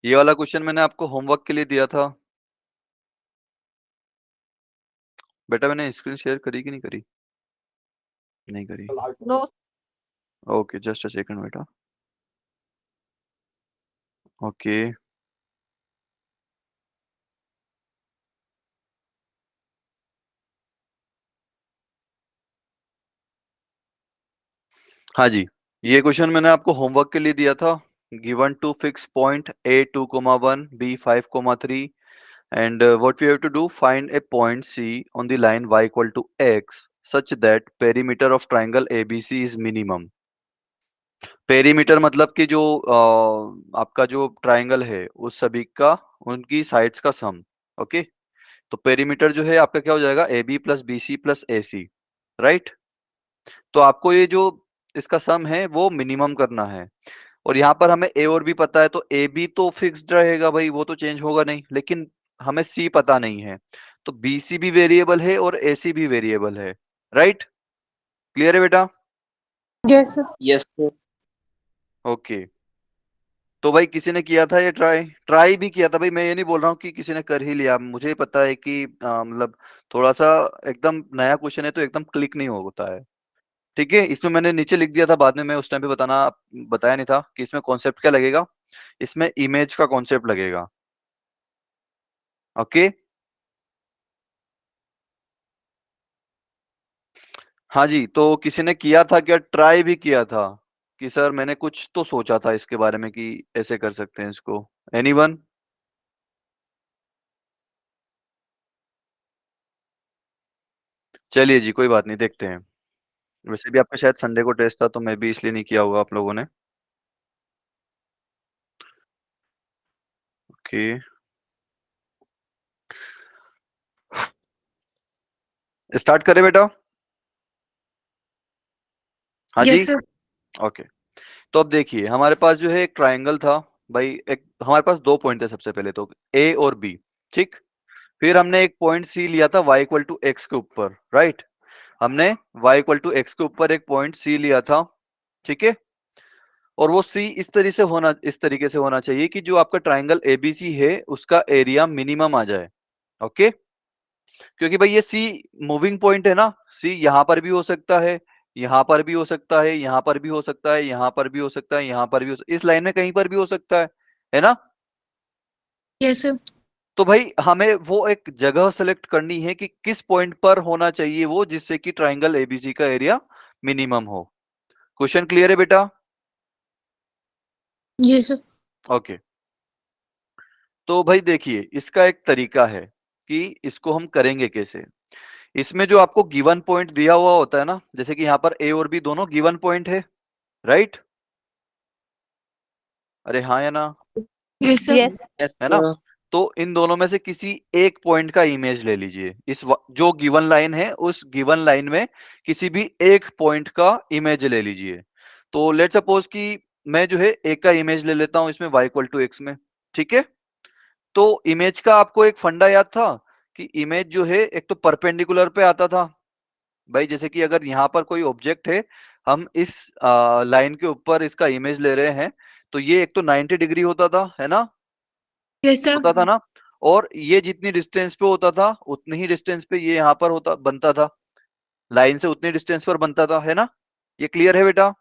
ये वाला क्वेश्चन मैंने आपको होमवर्क के लिए दिया था। बेटा मैंने स्क्रीन शेयर करी कि नहीं करी? नहीं करी। No. Okay, just a second बेटा। ओके। हाँ जी, ये क्वेश्चन मैंने आपको होमवर्क के लिए दिया था। Given two fix point a 2,1 b 5,3 and what we have to do, find a point C on the line y equal to x such that perimeter of triangle ABC is minimum। Perimeter मतलब कि जो आपका जो triangle है उस सभी का उनकी साइड्स का सम। ओके, तो पेरीमीटर जो है आपका क्या हो जाएगा, A B plus B C plus A C, right. तो आपको ये जो इसका सम है वो मिनिमम करना है, और यहाँ पर हमें ए और बी पता है, तो ए बी तो फिक्स्ड रहेगा भाई, वो तो चेंज होगा नहीं, लेकिन हमें सी पता नहीं है। तो बी सी भी वेरिएबल है और ए सी भी वेरिएबल है, राइट। क्लियर है बेटा? Yes sir. Yes sir. Okay, तो भाई किसी ने किया था ये ट्राई? ट्राई भी किया था भाई, मैं ये नहीं बोल रहा हूँ कि किसी ने कर ही लिया। मुझे पता है कि मतलब थोड़ा सा एकदम नया क्वेश्चन है तो एकदम क्लिक नहीं होता है। ठीक है, इसमें मैंने नीचे लिख दिया था, बाद में मैं उस टाइम पे बताया नहीं था कि इसमें कॉन्सेप्ट क्या लगेगा। इसमें इमेज का कॉन्सेप्ट लगेगा। ओके। हाँ जी, तो किसी ने किया था क्या, ट्राई भी किया था कि सर मैंने कुछ तो सोचा था इसके बारे में कि ऐसे कर सकते हैं इसको? एनीवन? चलिए जी, कोई बात नहीं, देखते हैं। वैसे भी आपका शायद संडे को टेस्ट था, तो मैं भी इसलिए नहीं किया होगा आप लोगों ने। ओके, स्टार्ट करें बेटा? हाँ जी। Yes sir. ओके, तो अब देखिए हमारे पास जो है एक ट्रायंगल था। भाई एक हमारे पास दो पॉइंट थे, सबसे पहले तो ए और बी, ठीक। फिर हमने एक पॉइंट सी लिया था y इक्वल टू एक्स के ऊपर, राइट। हमने y इक्वल टू एक्स के ऊपर एक पॉइंट सी लिया था, ठीक है। और वो सी इस तरीके से होना चाहिए कि जो आपका ट्राइंगल एबीसी है उसका एरिया मिनिमम आ जाए। ओके, क्योंकि भाई ये सी मूविंग पॉइंट है ना, सी यहाँ पर भी हो सकता है, यहाँ पर भी हो सकता है, यहाँ पर भी हो सकता है, यहाँ पर भी हो सकता है, यहाँ पर भी इस लाइन में कहीं पर भी हो सकता है ना। Yes sir. तो भाई हमें वो एक जगह सेलेक्ट करनी है कि किस पॉइंट पर होना चाहिए वो, जिससे कि ट्राइंगल एबीसी का एरिया मिनिमम हो। क्वेश्चन क्लियर है बेटा? Yes sir. ओके, तो भाई देखिए इसका एक तरीका है कि इसको हम करेंगे कैसे। इसमें जो आपको गिवन पॉइंट दिया हुआ होता है ना, जैसे कि यहाँ पर ए और बी दोनों गिवन पॉइंट है, राइट। अरे हाँ या ना? Yes sir. यस है ना? सर। तो इन दोनों में से किसी एक पॉइंट का इमेज ले लीजिए। जो गिवन लाइन है उस गिवन लाइन में किसी भी एक पॉइंट का इमेज ले लीजिए। तो लेट सपोज कि मैं जो है एक का इमेज ले लेता हूं इसमें y इक्वल टू एक्स में, ठीक है। तो इमेज का आपको एक फंडा याद था कि इमेज जो है एक तो परपेंडिकुलर पे आता था। भाई जैसे कि अगर यहाँ पर कोई ऑब्जेक्ट है, हम इस लाइन के ऊपर इसका इमेज ले रहे हैं, तो ये एक तो 90 डिग्री होता था, है ना? Yes sir. होता था ना। और ये जितनी डिस्टेंस पे होता था उतनी ही डिस्टेंस पे ये यहाँ पर होता बनता था, लाइन से उतनी डिस्टेंस पर बनता था, है ना? ये क्लियर है बेटा?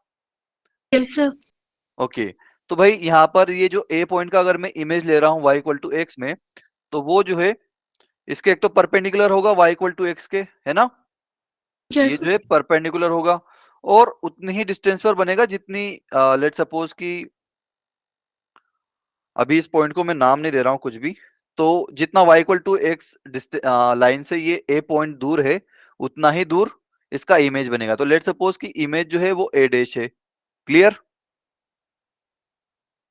Yes sir. ओके, तो भाई यहाँ पर ये जो ए पॉइंट का अगर मैं इमेज ले रहा हूँ y इक्वल टू एक्स में, तो वो जो है इसके एक तो परपेंडिकुलर होगा y इक्वल टू एक्स के, है ना? ये यस जो है परपेंडिकुलर होगा, और उतनी ही डिस्टेंस पर बनेगा जितनी, लेट सपोज कि अभी इस पॉइंट को मैं नाम नहीं दे रहा हूं कुछ भी। तो जितना y equal to x line से ये ए पॉइंट दूर है, उतना ही दूर इसका इमेज बनेगा। तो लेट सपोज कि इमेज जो है वो ए डैश है। क्लियर?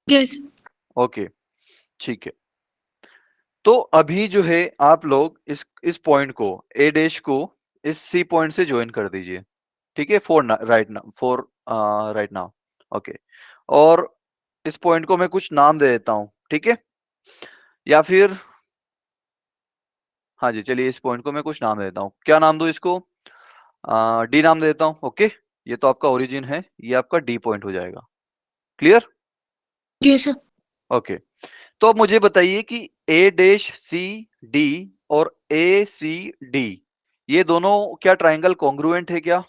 यस। ओके, ठीक है। तो अभी जो है आप लोग इस पॉइंट को, ए डैश को इस सी पॉइंट से ज्वाइन कर दीजिए, ठीक है। For right now. ओके, और इस पॉइंट को मैं कुछ नाम दे देता हूं, ठीक है। या फिर हाँ जी, चलिए इस पॉइंट को मैं कुछ नाम दे देता हूँ। क्या नाम दूं इसको? डी नाम दे देता हूँ। ओके, ये तो आपका ओरिजिन है, ये आपका डी पॉइंट हो जाएगा। क्लियर? Yes sir. ओके, तो अब मुझे बताइए कि ए डैश सी डी और ए सी डी ये दोनों क्या ट्राइंगल कॉन्ग्रुएंट है क्या?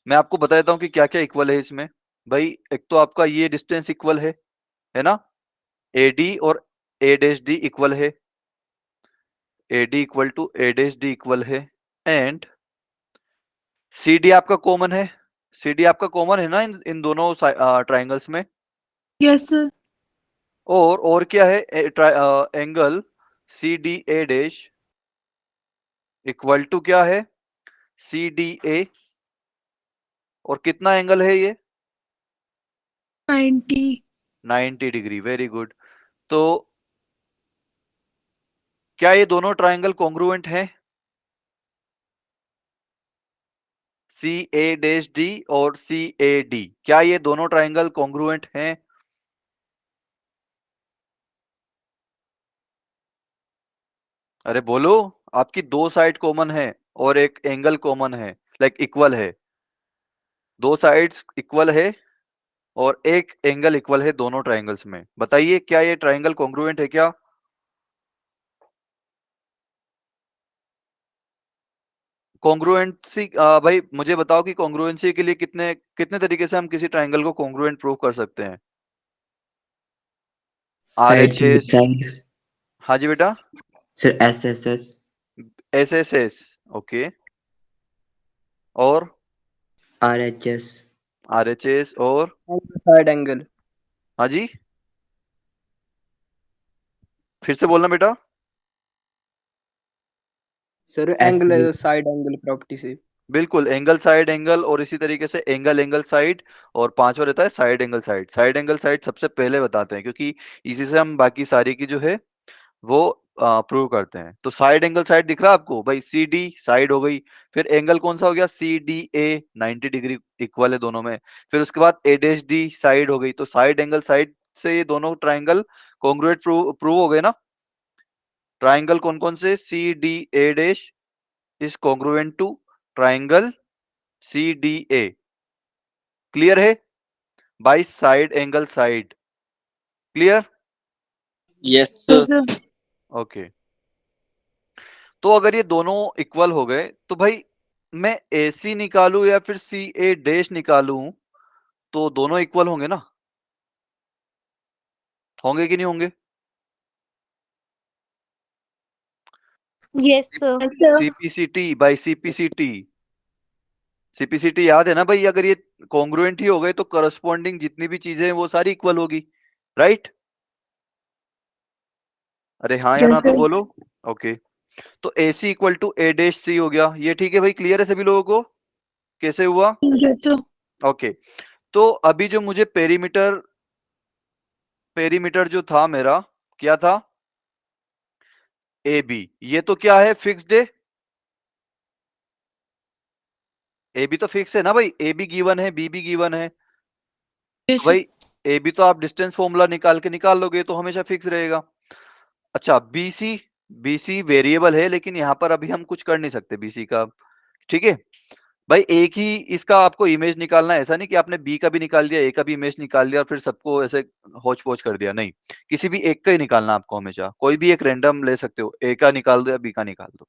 मैं आपको बता देता हूँ कि क्या क्या इक्वल है इसमें। भाई एक तो आपका ये डिस्टेंस इक्वल है ना? ए डी और ए डैश डी इक्वल है, A D equal to A dash D equal है, एंड सी डी आपका कॉमन है, सी डी आपका कॉमन है ना इन दोनों ट्राइंगल्स में। Yes, sir. और क्या है, angle C D A dash equal to क्या है, सी डी ए, और कितना एंगल है ये? 90. 90 डिग्री। Very good. तो क्या ये दोनों ट्राइंगल कॉन्ग्रुएंट हैं? सी ए डैश डी और सी ए डी, क्या ये दोनों ट्राइंगल कॉन्ग्रुएंट हैं? अरे बोलो। आपकी दो साइड कॉमन है और एक एंगल कॉमन है, लाइक इक्वल है, दो साइड्स इक्वल है और एक एंगल इक्वल है दोनों ट्राइंगल्स में। बताइए क्या ये ट्राइंगल कॉन्ग्रुएंट है क्या? कॉन्ग्रुएंसी, भाई मुझे बताओ कि कॉन्ग्रुएंसी के लिए कितने कितने तरीके से हम किसी ट्राइंगल को कॉन्ग्रुएंट प्रूव कर सकते हैं? आर साइड एच से एस। साइड। हाँ जी बेटा। Sir S S S. S S S, okay. और R H S. R H S और साइड एंगल। हाँ जी, फिर से बोलना बेटा। Sir S angle side angle property से। बिल्कुल, एंगल साइड एंगल, और इसी तरीके से एंगल एंगल साइड, और पांचवा रहता है side angle side. Side angle side सबसे पहले बताते हैं क्योंकि इसी से हम बाकी सारी की जो है वो प्रूव करते हैं। तो साइड एंगल साइड दिख रहा है आपको भाई, सी डी साइड हो गई, फिर एंगल कौन सा हो गया, C D A, 90 degree equal है दोनों में। फिर उसके बाद ए डैश डी साइड हो गई, तो साइड एंगल साइड से ये दोनों ट्राइंगल कॉन्ग्रुएंट प्रूव हो गए ना। ट्राइंगल कौन कौन से, C D A dash is congruent to triangle C D A. Clear है? By side angle side. Clear? Yes Yes, sir. sir. Okay. तो अगर ये दोनों इक्वल हो गए तो भाई मैं ए सी निकालू या फिर सी ए डैश निकालू, तो दोनों इक्वल होंगे ना? होंगे कि नहीं होंगे? Yes, sir. Yes, sir. CPCT by CPCT. CPCT याद है ना भाई, अगर ये कॉन्ग्रुएंट ही हो गए तो करस्पॉन्डिंग जितनी भी चीजें हैं वो सारी इक्वल होगी, राइट? अरे हाँ या Yes, ना तो sir. बोलो। ओके। तो ए सी इक्वल टू ए डैश सी हो गया, ये ठीक है भाई? क्लियर है सभी लोगों को कैसे हुआ? Yes, sir. ओके। तो अभी जो मुझे पेरीमीटर पेरीमीटर जो था मेरा, क्या था, ए बी, ये तो क्या है, फिक्स्ड है। ए बी तो फिक्स है ना भाई, ए बी गिवन है, बी भी गिवन है। Yes, तो sir. भाई ए बी तो आप डिस्टेंस फॉर्मूला निकाल के निकाल लोगे तो हमेशा फिक्स रहेगा। अच्छा बीसी, बीसी वेरिएबल है लेकिन यहाँ पर अभी हम कुछ कर नहीं सकते बीसी का, ठीक है भाई? एक ही इसका आपको इमेज निकालना है, ऐसा नहीं कि आपने बी का भी निकाल दिया, ए का भी इमेज निकाल दिया और फिर सबको ऐसे होच पोच कर दिया, नहीं। किसी भी एक का ही निकालना आपको हमेशा, कोई भी एक रैंडम ले सकते हो, ए का निकाल दो या बी का निकाल दो।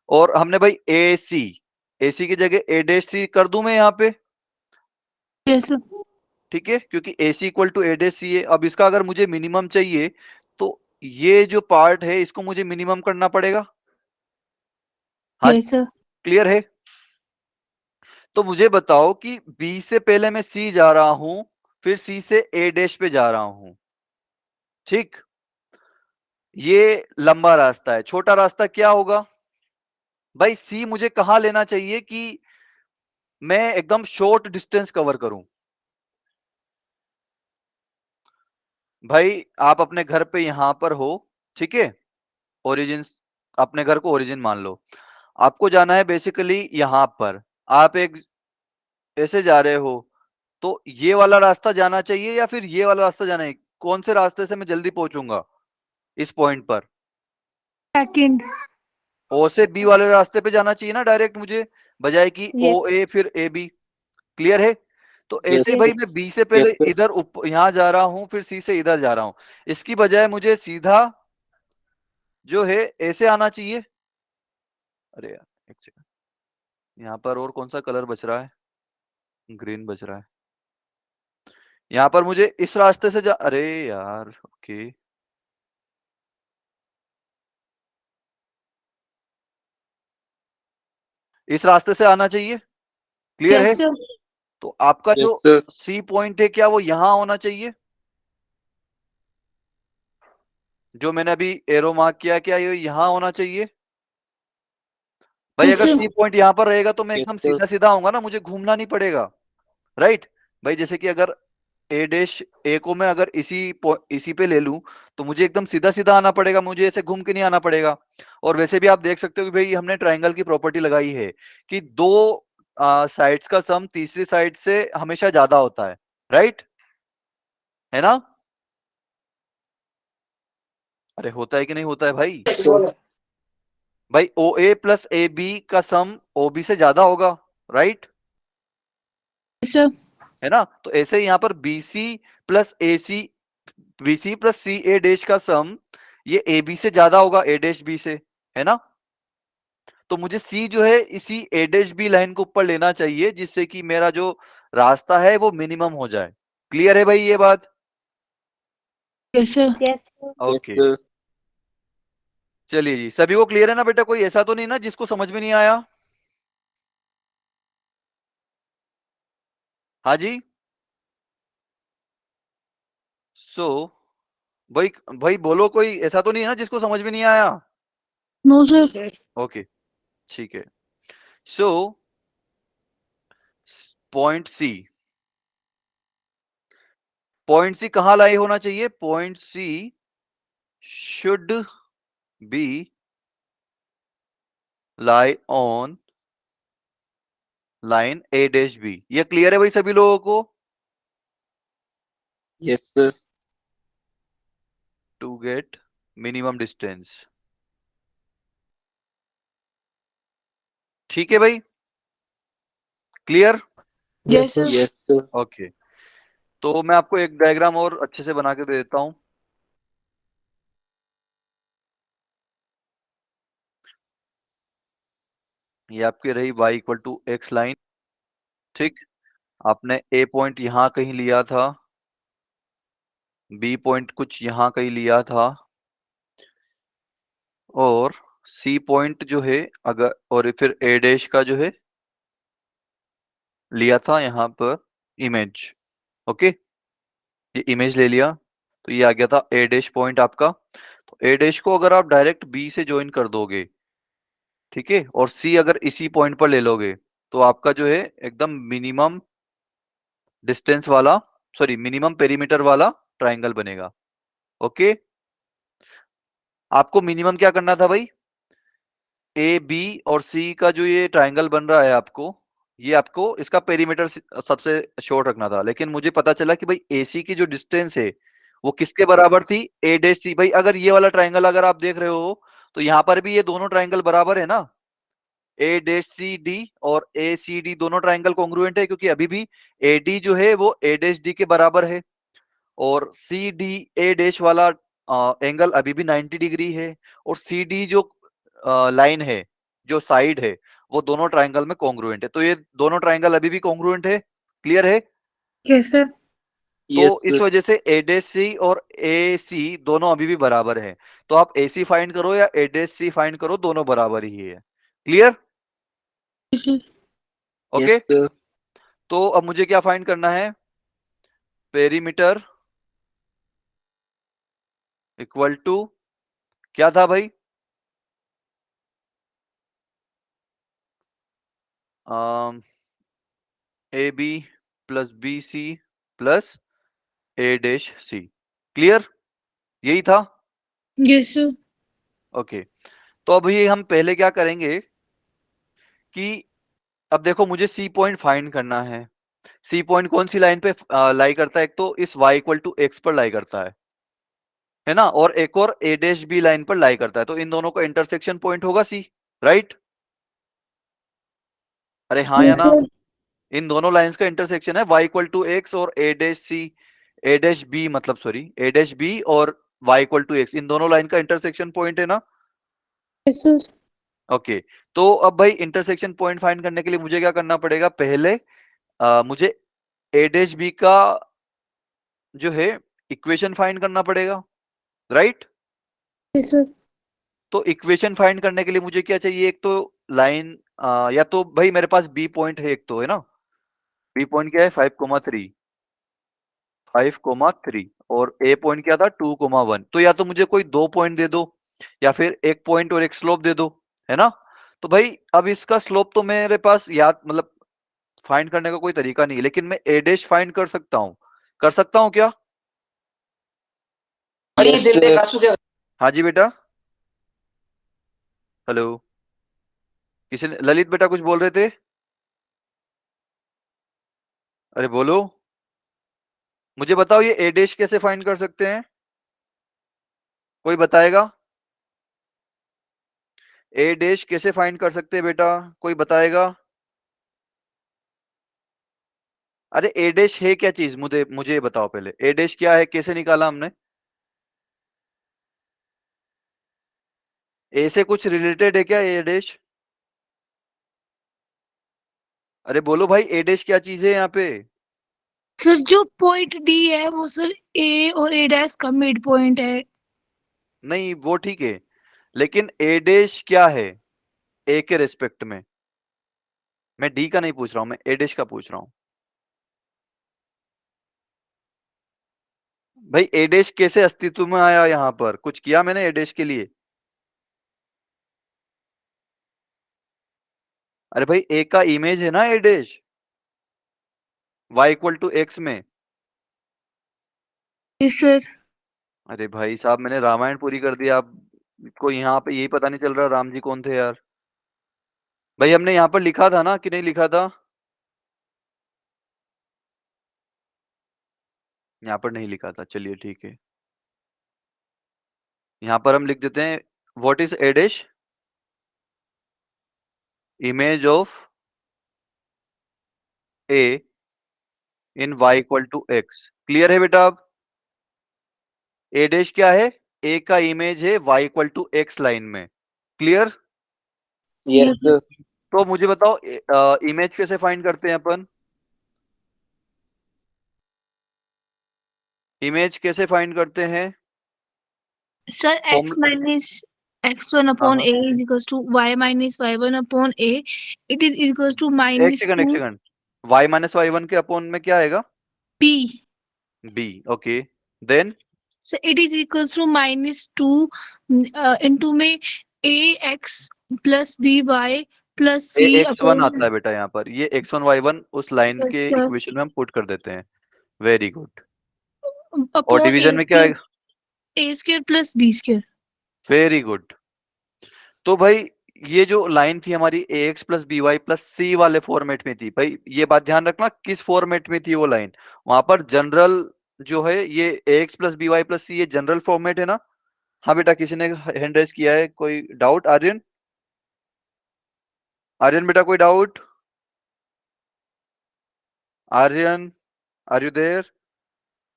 और हमने भाई ए सी की जगह ए डैश सी कर दूं मैं यहाँ पे, Yes, sir. ठीक है, क्योंकि ए सी इक्वल टू ए डैश सी है। अब इसका अगर मुझे मिनिमम चाहिए तो ये जो पार्ट है इसको मुझे मिनिमम करना पड़ेगा। हाँ, Yes, sir. क्लियर है? तो मुझे बताओ कि बी से पहले मैं सी जा रहा हूं, फिर सी से ए डैश पे जा रहा हूं, ठीक? ये लंबा रास्ता है, छोटा रास्ता क्या होगा भाई? सी मुझे कहां लेना चाहिए कि मैं एकदम शॉर्ट डिस्टेंस कवर करूं? भाई आप अपने घर पे यहां पर हो, ठीक है, ओरिजिन, अपने घर को ओरिजिन मान लो, आपको जाना है बेसिकली यहां पर, आप एक ऐसे जा रहे हो, तो ये वाला रास्ता जाना चाहिए या फिर ये वाला रास्ता जाना है? कौन से रास्ते से मैं जल्दी पहुंचूंगा इस पॉइंट पर? Second. ओ से बी वाले रास्ते पे जाना चाहिए ना डायरेक्ट मुझे, बजाय कि ओ Yes. ए फिर ए बी। क्लियर है? तो ऐसे Yes. भाई मैं बी से पहले Yes, sir. इधर यहाँ जा रहा हूँ, फिर सी से इधर जा रहा हूँ। इसकी बजाय मुझे सीधा जो है ऐसे आना चाहिए। अरे यार एक सेकंड, यहाँ पर और कौन सा कलर बच रहा है? ग्रीन बच रहा है। यहाँ पर मुझे इस रास्ते से जा, अरे यार ओके, इस रास्ते से आना चाहिए। क्लियर है? Yes, sir. तो आपका Yes, जो sir. सी पॉइंट है क्या वो यहाँ होना चाहिए? जो मैंने अभी एरो मार्क किया, क्या ये यहाँ होना चाहिए? भाई Yes, अगर sir. सी पॉइंट यहाँ पर रहेगा तो मैं Yes, एकदम sir. सीधा सीधा आऊंगा ना, मुझे घूमना नहीं पड़ेगा। राइट भाई, जैसे कि अगर ए डैश ए को मैं अगर इसी पे ले लूं तो मुझे एकदम सीधा सीधा आना पड़ेगा, मुझे ऐसे घूम के नहीं आना पड़ेगा। और वैसे भी आप देख सकते हो कि भाई हमने ट्रायंगल की प्रॉपर्टी लगाई है कि दो साइड्स का सम तीसरी साइड से हमेशा ज्यादा होता है। राइट है ना? अरे होता है कि नहीं होता है भाई? Sir. भाई ओ ए प्लस ए बी का सम ओ बी से ज्यादा होगा। Right Yes, sir. है ना? तो ऐसे ही यहाँ पर BC plus A C, BC plus C A dash का सम ये ए बी से ज्यादा होगा ए डैश बी से, है ना? तो मुझे सी जो है इसी ए डैश बी लाइन को ऊपर लेना चाहिए, जिससे कि मेरा जो रास्ता है वो मिनिमम हो जाए। क्लियर है भाई ये बात? Yes, sir. Yes, sir. Yes, okay, sir. चलिए जी, सभी को क्लियर है ना बेटा? कोई ऐसा तो नहीं ना जिसको समझ में नहीं आया? हाँ जी। सो भाई भाई बोलो, कोई ऐसा तो नहीं है ना जिसको समझ में नहीं आया? No, sir. ओके ठीक है। सो पॉइंट सी, पॉइंट सी कहाँ लाई होना चाहिए? Point C should be lie on line A dash B. ये क्लियर है भाई सभी लोगों को? Yes, sir. To get minimum distance. ठीक है भाई, clear? Yes, sir. Yes, sir. Okay, तो मैं आपको एक डायग्राम और अच्छे से बना के दे देता हूं। ये आपकी रही y equal to x line. ठीक, आपने ए पॉइंट यहां कहीं लिया था, बी पॉइंट कुछ यहां कहीं लिया था, और सी पॉइंट जो है अगर, और फिर ए डैश का जो है लिया था यहां पर इमेज। ओके, ये इमेज ले लिया, तो ये आ गया था ए डैश पॉइंट आपका। तो ए डैश को अगर आप डायरेक्ट बी से ज्वाइन कर दोगे, ठीक है, और सी अगर इसी पॉइंट पर ले लोगे, तो आपका जो है एकदम मिनिमम डिस्टेंस वाला, सॉरी मिनिमम पेरीमीटर वाला ट्राइंगल बनेगा। ओके, आपको मिनिमम क्या करना था भाई? ए बी और सी का जो ये ट्राइंगल बन रहा है आपको, ये आपको इसका पेरीमीटर सबसे शॉर्ट रखना था। लेकिन मुझे पता चला कि भाई ए सी की जो डिस्टेंस है वो किसके बराबर थी? ए डैश सी। भाई अगर ये वाला ट्राइंगल अगर आप देख रहे हो तो यहाँ पर भी ये दोनों ट्राइंगल बराबर है ना? ए डैश सी डी और ए सी डी दोनों ट्राइंगल कॉन्ग्रुएंट है, क्योंकि अभी भी ए डी जो है वो ए डैश डी के बराबर है, और सी डी ए डैश वाला एंगल अभी भी 90 डिग्री है, और सी डी जो लाइन है, जो साइड है, वो दोनों ट्राइंगल में कॉन्ग्रुएंट है। तो ये दोनों ट्राइंगल अभी भी कॉन्ग्रुएंट है। क्लियर है? Yes, sir. Yes, तो इस sir. वजह से ए डैश सी और ए सी दोनों अभी भी बराबर है। तो आप ए सी फाइंड करो या ए डैश सी फाइंड करो, दोनों बराबर ही है। Clear? Yes, sir. Okay, Yes, sir. तो अब मुझे क्या फाइंड करना है? पेरीमीटर इक्वल टू क्या था भाई? A B plus B C plus A dash C. Clear? यही था? Yes, sir. ओके, तो अभी हम पहले क्या करेंगे कि अब देखो मुझे सी पॉइंट फाइंड करना है। सी पॉइंट कौन सी लाइन पे लाई करता है? एक तो इस y इक्वल टू एक्स पर लाई करता है ना? और एक और ए डैश बी लाइन पर लाई करता है, तो इन दोनों का इंटरसेक्शन पॉइंट होगा सी। राइट? अरे हाँ या Yes, ना? sir. इन दोनों लाइंस का इंटरसेक्शन है y इक्वल टू एक्स और a dash C, a dash B मतलब सॉरी a डैश बी और y इक्वल टू एक्स, इन दोनों लाइन का इंटरसेक्शन पॉइंट है ना। Yes sir. ओके, तो अब भाई इंटरसेक्शन पॉइंट फाइंड करने के लिए मुझे क्या करना पड़ेगा, पहले मुझे a डैश बी का जो है इक्वेशन फाइंड करना पड़ेगा, राइट। Yes sir. तो इक्वेशन फाइंड करने के लिए मुझे क्या चाहिए, एक तो लाइन या तो भाई मेरे पास बी पॉइंट है एक तो, है ना। बी पॉइंट क्या है 5,3, 5,3 और ए पॉइंट क्या था 2,1। तो या तो मुझे कोई दो पॉइंट दे दो या फिर एक पॉइंट और एक स्लोप दे दो, है ना। तो भाई अब इसका स्लोप तो मेरे पास याद मतलब फाइंड करने का कोई तरीका नहीं है, लेकिन मैं ए डैश फाइंड कर सकता हूं क्या। Yes, sir. हाँ जी बेटा, हेलो, किसी ने, ललित बेटा कुछ बोल रहे थे, अरे बोलो, मुझे बताओ ये ए डैश कैसे फाइंड कर सकते हैं, कोई बताएगा। ए डैश कैसे फाइंड कर सकते हैं बेटा, कोई बताएगा। अरे ए डैश है क्या चीज, मुझे मुझे बताओ पहले, ए डैश क्या है, कैसे निकाला हमने। ए से कुछ रिलेटेड है क्या ए डैश, अरे बोलो भाई ए डैश क्या चीज है यहाँ पे। सर जो पॉइंट डी है वो सर ए और ए डैश का मिड पॉइंट है। नहीं वो ठीक है, लेकिन ए डैश क्या है ए के रिस्पेक्ट में, मैं डी का नहीं पूछ रहा हूं, मैं ए डैश का पूछ रहा हूं। भाई ए डैश कैसे अस्तित्व में आया यहाँ पर, कुछ किया मैंने ए डैश के लिए। अरे भाई ए का इमेज है ना A dash, y equal to X में। Yes sir. अरे भाई साहब मैंने रामायण पूरी कर दी, आपको यहाँ पे यही पता नहीं चल रहा राम जी कौन थे यार। भाई हमने यहाँ पर लिखा था ना कि नहीं लिखा था, यहाँ पर नहीं लिखा था, चलिए ठीक है, यहाँ पर हम लिख देते हैं what is A dash, image of A in y equal to X. Clear है बेटा। अब ए डैश क्या है, ए का इमेज है y equal to x line में, क्लियर। Yes, sir. तो मुझे बताओ इमेज कैसे फाइंड करते हैं अपन, इमेज कैसे फाइंड करते हैं। Sir x minus x1 upon हाँ, a is equals to y minus y1 upon a, it is equals to एक माइनस सेकंड एक 2 second, y minus Y one के अपॉन में क्या आएगा, b। b, okay, then sir it is equals to minus 2 into में ax plus by plus A c X one आता upon है बेटा यहाँ पर, ये x1 y1 उस लाइन के इक्वेशन में हम पुट कर देते हैं, वेरी गुड। और अपॉन डिवीजन में क्या आएगा, a square plus b square. Very good. तो भाई ये जो लाइन थी हमारी A X plus B Y plus C वाले फॉर्मेट में थी, भाई ये बात ध्यान रखना किस फॉर्मेट में थी वो लाइन, वहां पर जनरल जो है ये A X plus B Y plus C ये जनरल फॉर्मेट है ना। हाँ बेटा किसी ने हैंड रेज किया है, कोई डाउट, आर्यन, आर्यन बेटा कोई doubt, Aryan are you there,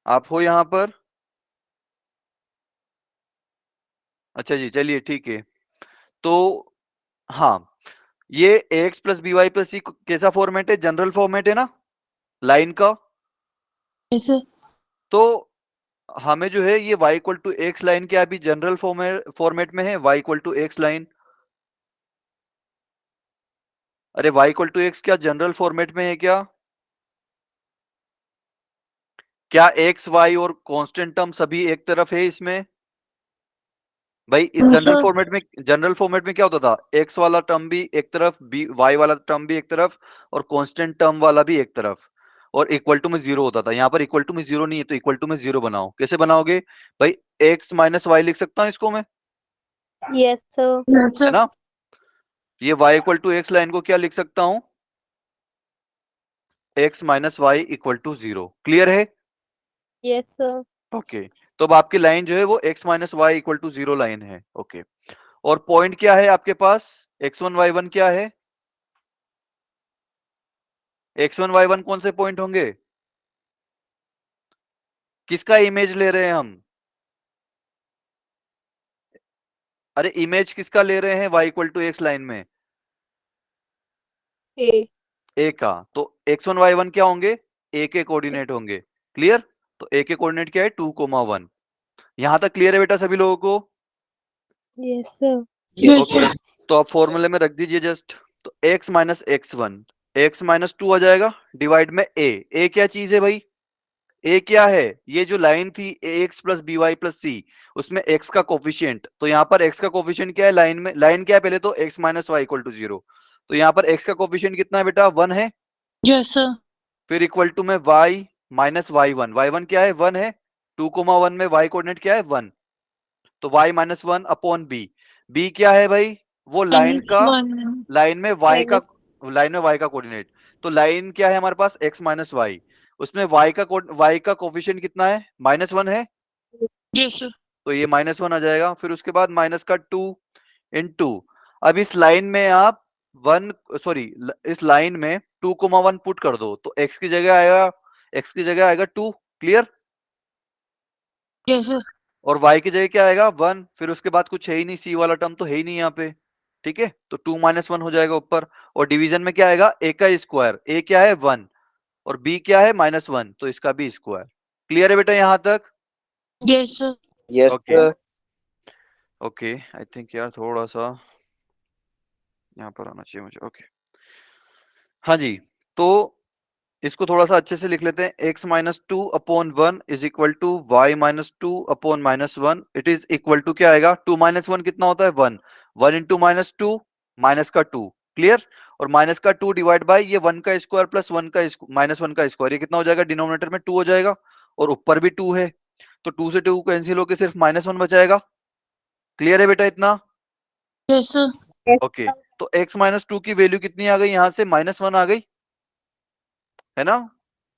आप हो यहाँ पर, अच्छा जी चलिए ठीक है। तो हाँ, ये x plus B Y plus c कैसा फॉर्मेट है, जनरल फॉर्मेट है ना लाइन का। Yes sir. तो हमें जो है ये y equal to x line क्या अभी जनरल फॉर्मेट में है, y equal to x line, अरे y इक्वल टू एक्स क्या जनरल फॉर्मेट में है क्या, क्या x y और कांस्टेंट टर्म सभी एक तरफ है इसमें। भाई इस जनरल फॉर्मेट में क्या होता था, x वाला टर्म भी एक तरफ, y वाला टर्म भी एक तरफ और कांस्टेंट टर्म वाला भी एक तरफ, और इक्वल टू में जीरो होता था। यहाँ पर इक्वल टू में जीरो नहीं है तो इक्वल टू में जीरो बनाओ, कैसे बनाओगे भाई, x माइनस वाई लिख सकता हूँ इसको मैं, Yes, sir. है ना। ये y equal to x line को क्या लिख सकता हूं, x minus Y equal to zero, clear है। Yes, sir. ओके, तो अब आपकी लाइन जो है वो x minus Y equal to zero line है, ओके। और पॉइंट क्या है आपके पास, x1 y1 क्या है, x1 y1 कौन से पॉइंट होंगे? किसका इमेज ले रहे हैं हम? अरे इमेज किसका ले रहे हैं y equal to x line में? A. ए का। तो x1 y1 क्या होंगे? ए के कोऑर्डिनेट होंगे। क्लियर? तो ए के कोऑर्डिनेट क्या है? 2,1। यहां तक क्लियर है बेटा सभी लोगों को? Yes, sir. Yes, okay, sir. तो आप फॉर्मूले में रख दीजिए जस्ट। तो x minus x1, x minus 2 आ जाएगा डिवाइड में a। a क्या चीज है भाई? a क्या है? ये जो लाइन थी ax plus B Y plus c, उसमें x का कोफिशिएंट। तो यहाँ पर x का कोफिशिएंट क्या है लाइन में? लाइन क्या है पहले तो? x minus Y equal to 0। तो यहाँ पर x का कोफिशिएंट कितना है बेटा? 1 है। Yes, sir. फिर इक्वल टू में y माइनस y1। y1 क्या है? 1 है। 2,1 में y कोऑर्डिनेट क्या है? 1। तो y minus 1 upon b। b क्या है भाई? वो लाइन का, -1. लाइन में y का, Minus. लाइन में y का कोऑर्डिनेट। तो लाइन क्या है हमारे पास? x minus Y. उसमें y का कोफिशिएंट कितना है? -1 है। Yes, sir. तो ये -1 आ जाएगा। फिर उसके बाद माइनस का 2 इंटू, अब इस लाइन में आप 1, सॉरी, इस लाइन में 2,1 पुट कर दो तो x की जगह आएगा, x की जगह आएगा 2। क्लियर? Yes, sir. और y की जगह क्या आएगा? 1। फिर उसके बाद कुछ है ही नहीं, c वाला टर्म तो है ही नहीं यहाँ पे। ठीक है, तो 2 माइनस 1 हो जाएगा ऊपर। और डिवीजन में क्या आएगा? a का स्क्वायर। a क्या है? 1। और b क्या है? -1, तो इसका भी स्क्वायर। क्लियर है बेटा यहां तक? Yes, sir. Yes, okay sir. Okay, I think यार थोड़ा सा यहाँ पर आना चाहिए मुझे। ओके, हाँ जी। तो इसको थोड़ा सा अच्छे से लिख लेते हैं। x minus 2 upon 1 is equal to Y minus 2 upon -1। It is equal to क्या आएगा? 2 माइनस 1 कितना होता है? 1। 1 इंटू -2, माइनस का 2। क्लियर? और माइनस का 2 डिवाइड बाई ये 1 का स्क्वायर प्लस 1 का -1 का स्क्वायर, ये कितना हो जाएगा? डिनोमिनेटर में 2 हो जाएगा और ऊपर भी 2 है। तो 2 से 2 कैंसिल होकर सिर्फ -1 बचाएगा। क्लियर है बेटा इतना? Yes, sir. Yes, okay, sir. तो x माइनस 2 की वैल्यू कितनी आ गई? यहां से -1 आ गई है ना?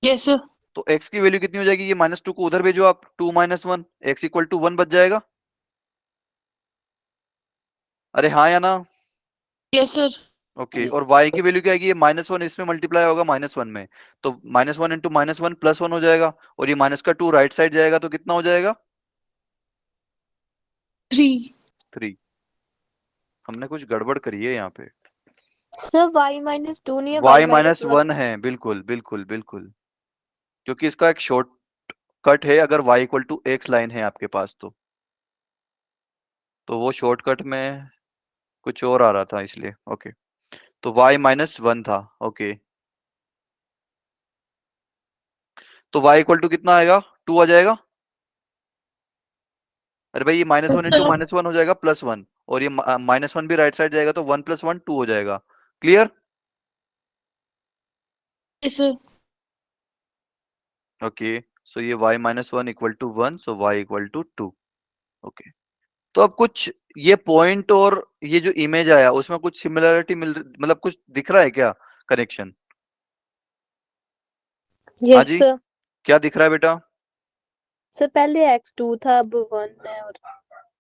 Yes, sir. तो x की वैल्यू कितनी हो जाएगी? ये -2 को उधर भेजो आप, 2 माइनस 1, x इक्वल टू 1 बच जाएगा। अरे हाँ या ना? Yes, sir. ओके, और y की वैल्यू क्या आएगी? ये -1 इसमें मल्टीप्लाई होगा -1 में, तो -1 इंटू -1 +1 हो जाएगा। और ये माइनस का 2 राइट साइड जाएगा तो कितना हो जाएगा? 3. 3। हमने कुछ गड़बड़ करी है यहाँ पे। Sir, y minus 2 नहीं है, y y minus माइनस 1. 1 है, बिल्कुल बिल्कुल बिल्कुल, क्योंकि इसका एक शॉर्ट कट है अगर y equal to x line है आपके पास तो वो शॉर्टकट में कुछ और आ रहा था इसलिए। ओके, तो y -1 था। ओके, तो y इक्वल टू कितना आएगा? 2 आ जाएगा। अरे भाई ये -1 इंटू -1 हो जाएगा +1, और ये -1 भी राइट साइड जाएगा तो 1 + 1 2 हो जाएगा। Clear? Yes, sir. Okay, so ये y -1 equal to 1, so y equal to 2। Okay, तो अब कुछ ये पॉइंट और ये जो इमेज आया उसमें कुछ सिमिलरिटी मतलब कुछ दिख रहा है क्या कनेक्शन? हाँ Yes, जी, sir. क्या दिख रहा है बेटा? Sir, पहले x2 था, अब 1 है और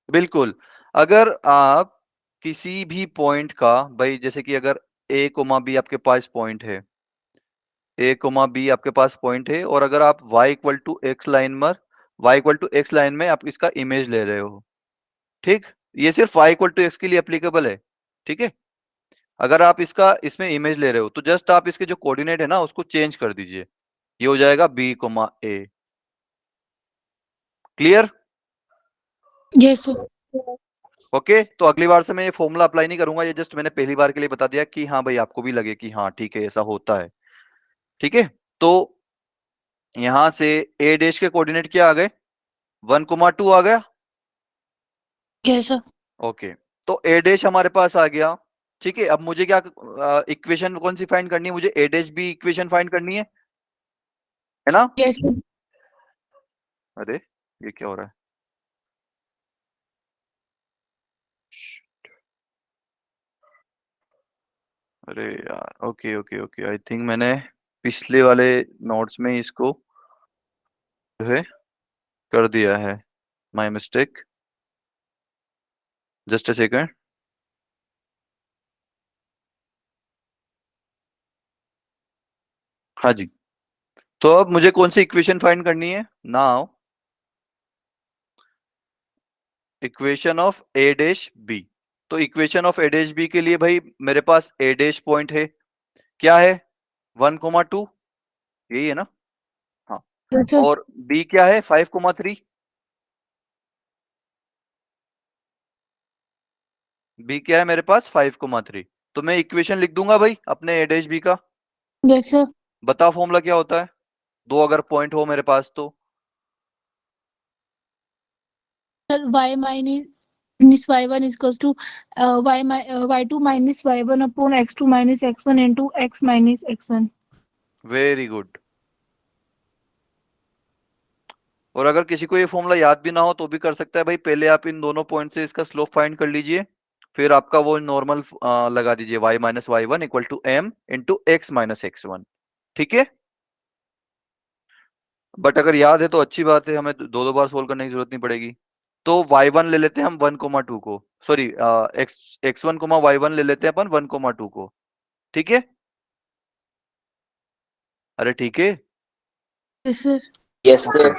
बिल्कुल। अगर आप किसी भी पॉइंट का, भाई जैसे कि अगर a कोमा b आपके पास पॉइंट है, a कोमा b आपके पास पॉइंट है, और अगर आप y equal to x line पर, y equal to x line में आप इसका इमेज ले रहे हो, ठीक? ये सिर्फ y इक्वल टू एक्स के लिए एप्लीकेबल है। ठीक है, अगर आप इसका इसमें इमेज ले रहे हो तो जस्ट आप इसके जो कोऑर्डिनेट है ना उसको चेंज कर दीजिए, ये हो जाएगा b comma a। Clear? Yes, sir. Okay, तो अगली बार से मैं ये फॉर्मूला अप्लाई नहीं करूंगा, ये जस्ट मैंने पहली बार के लिए बता दिया कि हाँ भाई आपको भी लगे कि हाँ ठीक है ऐसा होता है। ठीक है, तो यहां से a डैश के कोऑर्डिनेट क्या आ गए? 1,2 आ गया। Yes, sir. ओके, तो a डैश हमारे पास आ गया। ठीक है, अब मुझे क्या इक्वेशन कौन सी फाइंड करनी है? मुझे a डैश भी इक्वेशन फाइंड करनी है ना? Yes, sir. अरे ये क्या हो रहा है? Shit. अरे यार, okay okay okay, I think मैंने पिछले वाले नोट्स में इसको जो है कर दिया है, my mistake. Just a second. हाँ जी, तो अब मुझे कौन सी इक्वेशन फाइंड करनी है? Now equation of A dash B. तो equation of A dash B के लिए भाई मेरे पास ए डैश पॉइंट है, क्या है? 1,2, यही है ना? हाँ। Yes, sir. और बी क्या है? 5,3। बी क्या है मेरे पास? 5,3। तो मैं इक्वेशन लिख दूंगा भाई अपने ए डैश बी का। Yes, sir. बता फॉर्मूला क्या होता है? दो अगर पॉइंट हो मेरे पास तो। Sir, y minus y1 is equals to y2 minus y1 upon x2 minus x1 into x minus x1. Very good. और अगर किसी को ये फॉर्मूला याद भी ना हो तो भी कर सकता है भाई। पहले आप इन दोनों पॉइंट से इसका स्लोप फाइंड कर लीजिए, फिर आपका वो नॉर्मल लगा दीजिए, y minus Y one equal to M into X minus X one. ठीक है, बट अगर याद है तो अच्छी बात है, हमें दो दो बार सोल्व करने की जरूरत नहीं पड़ेगी। तो y1 ले लेते हैं हम 1,2 को, सॉरी x1 y1 ले लेते हैं अपन 1,2 को। ठीक है, अरे ठीक है। Yes, sir. Yes, sir.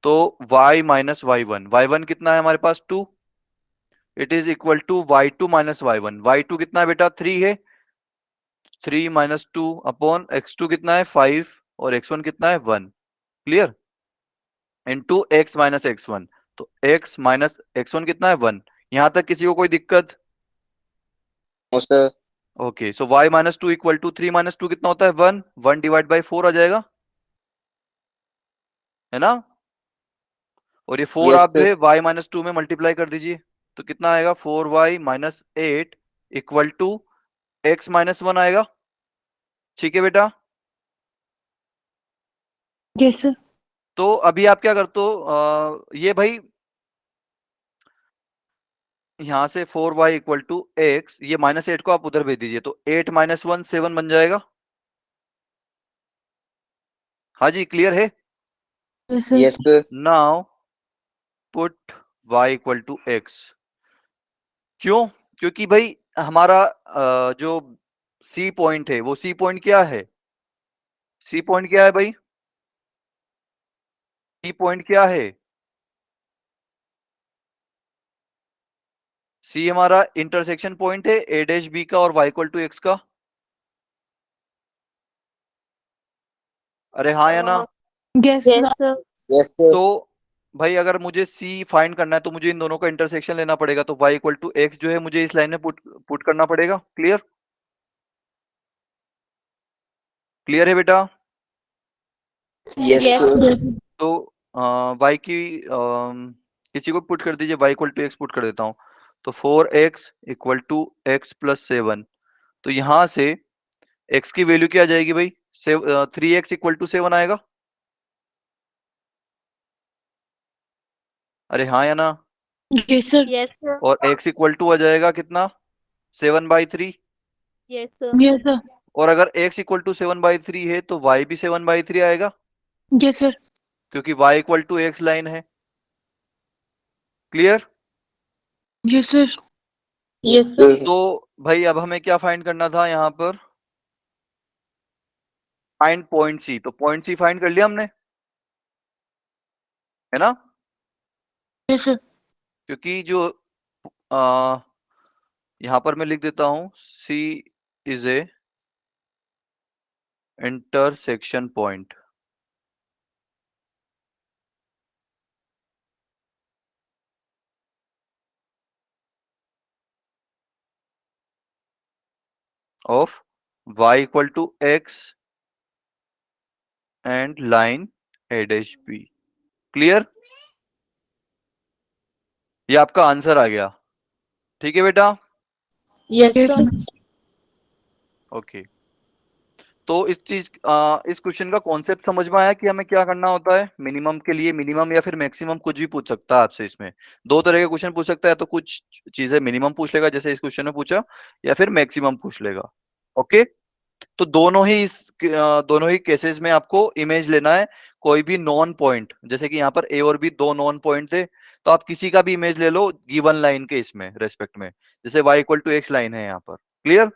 तो y माइनस वाई वन कितना है हमारे पास? 2। It is equal to y2 minus y2 कितना है बेटा? 3 है। 3 माइनस 2 अपॉन x2 कितना है? 5 और x1 कितना है? 1। Clear? Into x minus x1, तो x माइनस x1 कितना है? 1। यहां तक किसी को कोई दिक्कत? No, sir. Okay, so y minus two equal to 3 minus 2 कितना होता है? 1। 1 डिवाइड बाई 4 आ जाएगा, है ना? और ये 4 Yes, आप sir. y माइनस 2 में मल्टीप्लाई कर दीजिए, तो कितना आएगा? 4y minus 8 equal to x minus 1 आएगा। ठीक है बेटा? Yes, sir. तो अभी आप क्या करते हो, ये भाई यहां से 4y इक्वल टू एक्स, ये माइनस 8 को आप उधर भेज दीजिए, तो 8 माइनस 1 7 बन जाएगा। हाँ जी, क्लियर है? Yes, sir. Yes, sir. Now put y equal to X. क्यों? क्योंकि भाई हमारा जो सी पॉइंट है, वो सी पॉइंट क्या है? सी पॉइंट क्या है भाई? सी पॉइंट क्या है? सी हमारा इंटरसेक्शन पॉइंट है ए डैश बी का और y इक्वल टू एक्स का। अरे हाँ या ना? Yes, sir. Yes, sir. Yes, sir. तो भाई अगर मुझे सी फाइंड करना है तो मुझे इन दोनों का इंटरसेक्शन लेना पड़ेगा, तो y इक्वल टू एक्स जो है मुझे इस लाइन में पुट करना पड़ेगा। क्लियर? क्लियर है बेटा? Yes, Yes, sir. तो y की किसी को पुट कर दीजिए, y equal to X put कर देता हूं, तो 4x equal to x plus 7। तो यहां से x की वैल्यू क्या आ जाएगी भाई? 3x इक्वल टू 7 आएगा। अरे हाँ या ना? Yes, sir. yes, sir. और x इक्वल टू आ जाएगा कितना? 7/3। Yes, sir. Yes, sir. और अगर x इक्वल टू 7/3 है तो y भी 7/3 आएगा, Yes, sir. क्योंकि y equal to x line है। Clear? Yes, sir. Yes, sir. Sir. तो भाई अब हमें क्या फाइंड करना था यहाँ पर? Find point C. तो पॉइंट सी फाइंड कर लिया हमने, है ना? Yes, sir. क्योंकि जो आ, यहाँ पर मैं लिख देता हूं, C is a intersection point of y equal to x and line A dash B. Clear? ये आपका आंसर आ गया। ठीक है बेटा? Yes, Yes, sir. sir. Okay, तो इस क्वेश्चन का कॉन्सेप्ट समझ में आया कि हमें क्या करना होता है? मिनिमम के लिए मिनिमम या फिर मैक्सिमम कुछ भी पूछ सकता है आपसे। इसमें दो तरह के क्वेश्चन पूछ सकता है, तो कुछ चीजें मिनिमम पूछ लेगा जैसे इस क्वेश्चन में पूछा, या फिर मैक्सिमम पूछ लेगा। ओके, तो दोनों ही केसेस में आपको इमेज लेना है। कोई भी नॉन पॉइंट, जैसे कि यहाँ पर ए और बी दो नॉन पॉइंट थे, तो आप किसी का भी इमेज ले लो गिवन लाइन के इसमें रेस्पेक्ट में, जैसे y equal to x line है यहाँ पर। क्लियर?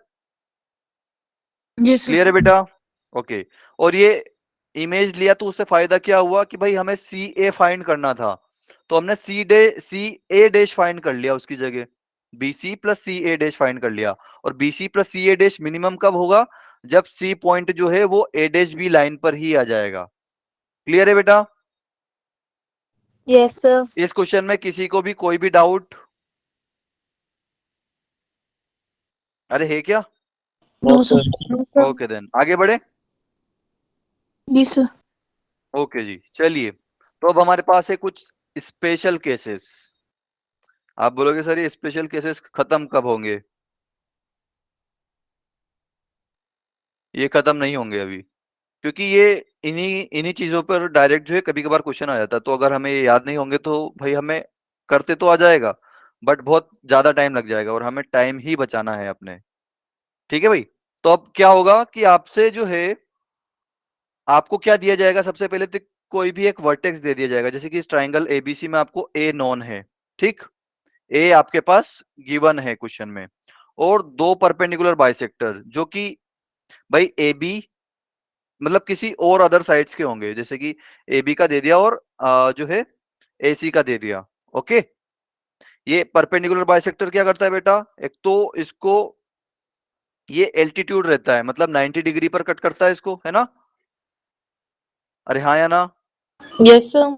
Yes, sir. क्लियर है बेटा? ओके, और ये इमेज लिया तो उससे फायदा क्या हुआ कि भाई हमें सी ए फाइंड करना था, तो हमने सी ए डैश फाइंड कर लिया उसकी जगह, बी सी प्लस सी ए डैश फाइंड कर लिया। और बी सी प्लस सी ए डैश मिनिमम कब होगा, जब सी पॉइंट जो है वो ए डैश बी लाइन पर ही आ जाएगा। क्लियर है बेटा? Yes, sir. इस क्वेश्चन में किसी को भी कोई भी डाउट? अरे है क्या? No No, sir. sir. Okay then आगे बढ़े। जी सर। ओके जी, चलिए तो अब हमारे पास है कुछ स्पेशल केसेस। आप बोलोगे सर ये स्पेशल केसेस खत्म कब होंगे? ये खत्म नहीं होंगे अभी, क्योंकि ये इन्हीं इन्हीं चीजों पर डायरेक्ट जो है कभी कभार क्वेश्चन आ जाता है, तो अगर हमें ये याद नहीं होंगे तो भाई हमें करते तो आ जाएगा, बट बहुत ज्यादा टाइम लग जाएगा और हमें टाइम ही बचाना है अपने। ठीक है भाई? तो अब क्या होगा कि आपसे जो है आपको क्या दिया जाएगा, सबसे पहले तो कोई भी एक वर्टेक्स दे दिया जाएगा, जैसे कि इस ट्राइंगल एबीसी में आपको ए नॉन है, ठीक, ए आपके पास गिवन है क्वेश्चन में, और दो परपेंडिकुलर बाइसेक्टर जो कि भाई ए बी मतलब किसी और अदर साइड्स के होंगे, जैसे कि ए बी का दे दिया और जो है ए सी का दे दिया। ओके, ये परपेंडिकुलर बाइसेक्टर क्या करता है बेटा, एक तो इसको ये एल्टीट्यूड रहता है, मतलब 90 डिग्री पर कट करता है इसको, है ना? अरे हाँ या ना? Yes, sir.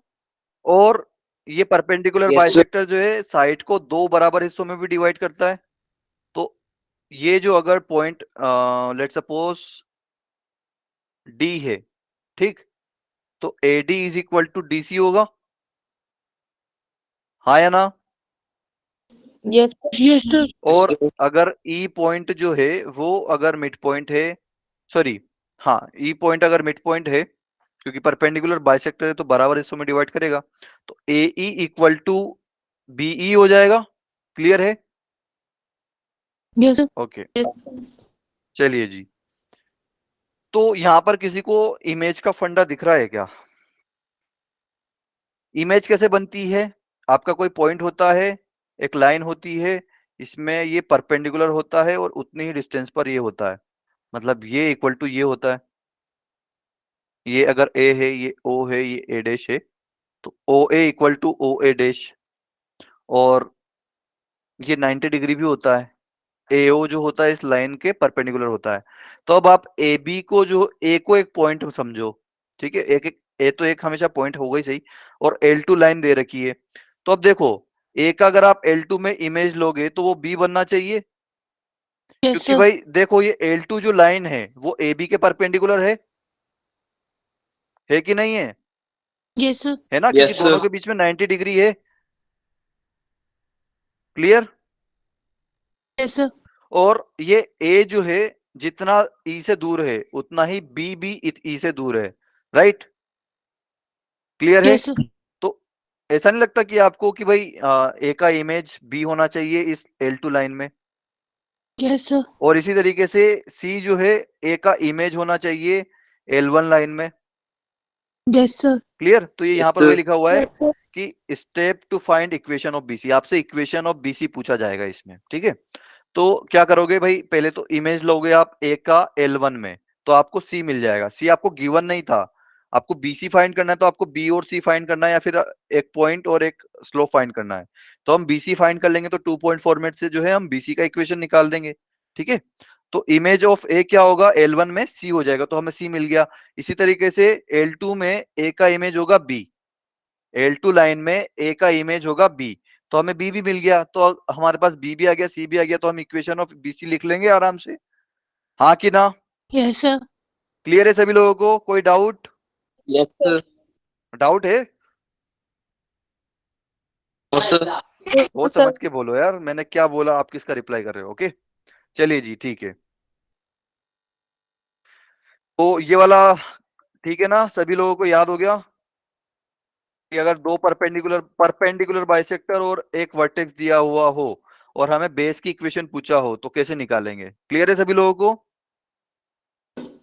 और ये परपेंडिकुलर Yes, sir. बाइसेक्टर जो है साइड को दो बराबर हिस्सों में भी डिवाइड करता है। तो ये जो अगर पॉइंट लेट सपोज डी है, ठीक, तो A D is equal to D C होगा, हाँ या ना? Yes, yes sir. और अगर ई पॉइंट जो है वो अगर मिड पॉइंट है, सॉरी, हाँ, ई पॉइंट अगर मिड पॉइंट है, क्योंकि परपेंडिकुलर बाइसेक्टर है तो बराबर हिस्सों में डिवाइड करेगा, तो ए ई इक्वल टू बीई हो जाएगा। क्लियर है? Yes sir. ओके, चलिए जी, तो यहां पर किसी को इमेज का फंडा दिख रहा है क्या? इमेज कैसे बनती है? आपका कोई पॉइंट होता है, एक लाइन होती है, इसमें ये परपेंडिकुलर होता है और उतनी ही डिस्टेंस पर ये होता है, मतलब ये इक्वल टू ये होता है, ये अगर ए है, ये ओ है, ये ए डैश है, तो ओ ए इक्वल टू ओ ए डैश, और ये 90 डिग्री भी होता है, एओ जो होता है इस लाइन के परपेंडिकुलर होता है। तो अब आप ए बी को जो ए को एक पॉइंट समझो, ठीक है, एक एक ए तो एक हमेशा पॉइंट होगा ही सही, और L2 लाइन दे रखी है, तो अब देखो ए का अगर आप L2 में इमेज लोगे तो वो बी बनना चाहिए, यस क्योंकि सर। भाई देखो ये L2 जो लाइन है वो ए बी के परपेंडिकुलर है कि नहीं है? Yes sir. है ना, क्योंकि Yes, दोनों sir. के बीच में 90 डिग्री है। क्लियर? Yes sir. और और ये ए जो है जितना ई से दूर है उतना ही बी भी ई से दूर है, राइट? क्लियर है? Yes sir. तो ऐसा नहीं लगता कि आपको कि भाई ए का इमेज बी होना चाहिए इस L2 लाइन में, यस सर। और इसी तरीके से सी जो है ए का इमेज होना चाहिए L1 लाइन में। Yes sir. क्लियर? तो ये Yes, यहाँ पर वही sir. लिखा हुआ है कि step two find equation of BC, आपसे इक्वेशन ऑफ बीसी पूछा जाएगा इसमें, ठीक है? तो क्या करोगे भाई, पहले तो इमेज लोगे आप ए का L1 में, तो आपको सी मिल जाएगा, सी आपको गिवन नहीं था, आपको बीसी फाइंड करना है, तो आपको बी और सी फाइंड करना है, या फिर एक पॉइंट और एक स्लोप फाइंड करना है, तो हम बीसी फाइंड कर लेंगे, तो 2 पॉइंट फॉर्मेट से जो है हम बीसी का इक्वेशन निकाल देंगे, ठीक है? तो इमेज ऑफ ए क्या होगा, L1 में सी हो जाएगा, तो हमें सी मिल गया। इसी तरीके से L2 में ए का इमेज होगा बी, L2 लाइन में ए का इमेज होगा बी, तो हमें बी भी मिल गया, तो हमारे पास बी भी आ गया, सी भी आ गया, तो हम इक्वेशन ऑफ बीसी लिख लेंगे आराम से, हाँ कि ना? Yes sir. क्लियर है सभी लोगों को? कोई डाउट? Yes, sir. डाउट है? No, sir. बहुत समझ के बोलो यार, मैंने क्या बोला आप किसका रिप्लाई कर रहे हो। ओके, चलिए जी, ठीक है, तो ये वाला ठीक है ना, सभी लोगों को याद हो गया कि अगर दो परपेंडिकुलर बाइसेक्टर और एक वर्टेक्स दिया हुआ हो और हमें बेस की इक्वेशन पूछा हो तो कैसे निकालेंगे। क्लियर है सभी लोगों को?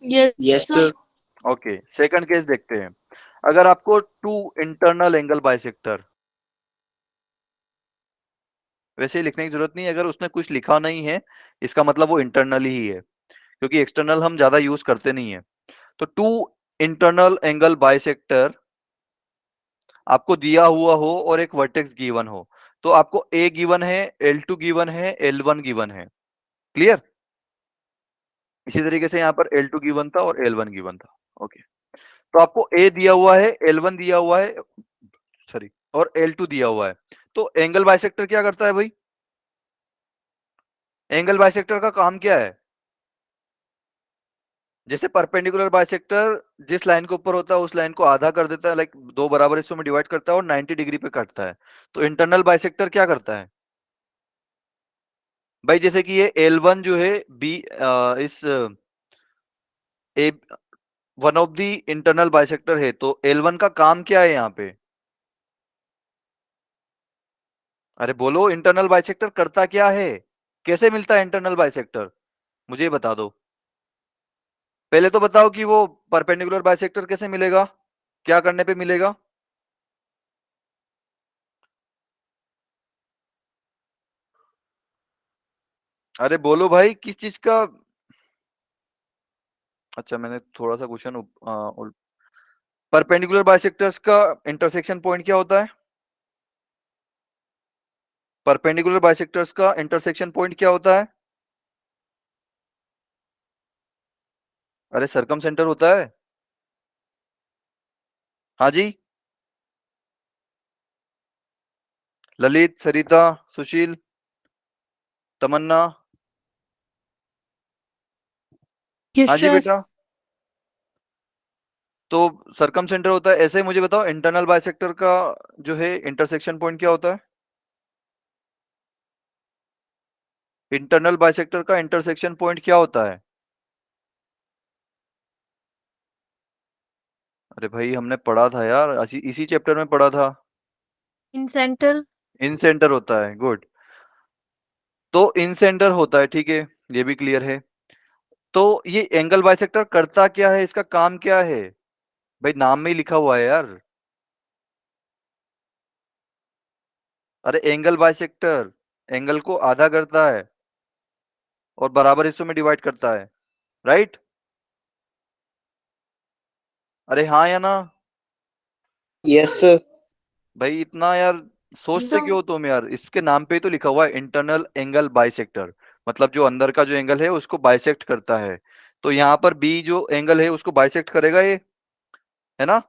Yes Yes, sir. Okay, second case देखते हैं। अगर आपको टू इंटरनल एंगल बाइसेक्टर, वैसे लिखने की जरूरत नहीं है, अगर उसने कुछ लिखा नहीं है इसका मतलब वो इंटरनली ही है, क्योंकि एक्सटर्नल हम ज्यादा यूज करते नहीं है। तो टू इंटरनल एंगल बाइसेक्टर आपको दिया हुआ हो और एक वर्टेक्स गिवन हो, तो आपको ए गिवन है, L2 गिवन है, L1 गिवन है। क्लियर? इसी तरीके से यहां पर L2 गिवन था और L1 गिवन था। ओके, तो आपको ए दिया हुआ है, L1 दिया हुआ है, सॉरी, और L2 दिया हुआ है। तो एंगल बाइसेक्टर क्या करता है भाई? एंगल बाइसेक्टर का काम क्या है? जैसे परपेंडिकुलर बाइसेक्टर जिस लाइन के ऊपर होता है उस लाइन को आधा कर देता है, लाइक दो बराबर हिस्सों में डिवाइड करता है और 90 डिग्री पे काटता है। तो इंटरनल बाइसेक्टर क्या करता है भाई? जैसे कि ये L1 जो है B is a one of the internal bisector है, तो L1 का काम क्या है यहाँ पे? अरे बोलो, इंटरनल बाइसेक्टर करता क्या है? कैसे मिलता है इंटरनल बाइसेक्टर? मुझे ये बता दो। पहले तो बताओ कि वो परपेंडिकुलर बाइसेक्टर कैसे मिलेगा, क्या करने पे मिलेगा? अरे बोलो भाई, किस चीज का? अच्छा, मैंने थोड़ा सा क्वेश्चन परपेंडिकुलर बाइसेक्टर्स का इंटरसेक्शन पॉइंट क्या होता है? परपेंडिकुलर बाइसेक्टर्स का इंटरसेक्शन पॉइंट क्या होता है? अरे सरकम सेंटर होता है। हाँ जी, ललित, सरिता, सुशील, तमन्ना। यस हाँ जी सर। बेटा, तो सरकम सेंटर होता है। ऐसे मुझे बताओ, इंटरनल बाइसेक्टर का जो है इंटरसेक्शन पॉइंट क्या होता है? इंटरनल बाइसेक्टर का इंटरसेक्शन पॉइंट क्या होता है? अरे भाई, हमने पढ़ा था यार, इसी चैप्टर में पढ़ा था। इन सेंटर। इन सेंटर होता है, गुड। तो इन सेंटर होता है, ठीक है, ये भी क्लियर है। तो ये एंगल बाइसेक्टर करता क्या है, इसका काम क्या है? भाई नाम में ही लिखा हुआ है यार। अरे एंगल बाइसेक्टर एंगल को आधा करता है और बराबर हिस्सों में डिवाइड करता है, राइट? अरे हाँ या ना? Yes, sir. भाई इतना यार सोचते क्यों हो तुम यार? इसके नाम पे ही तो लिखा हुआ है इंटरनल एंगल बाइसेक्टर, मतलब जो अंदर का जो एंगल है उसको बाइसेक्ट करता है। तो यहाँ पर बी जो एंगल है उसको बाइसेक्ट करेगा ये, है ना?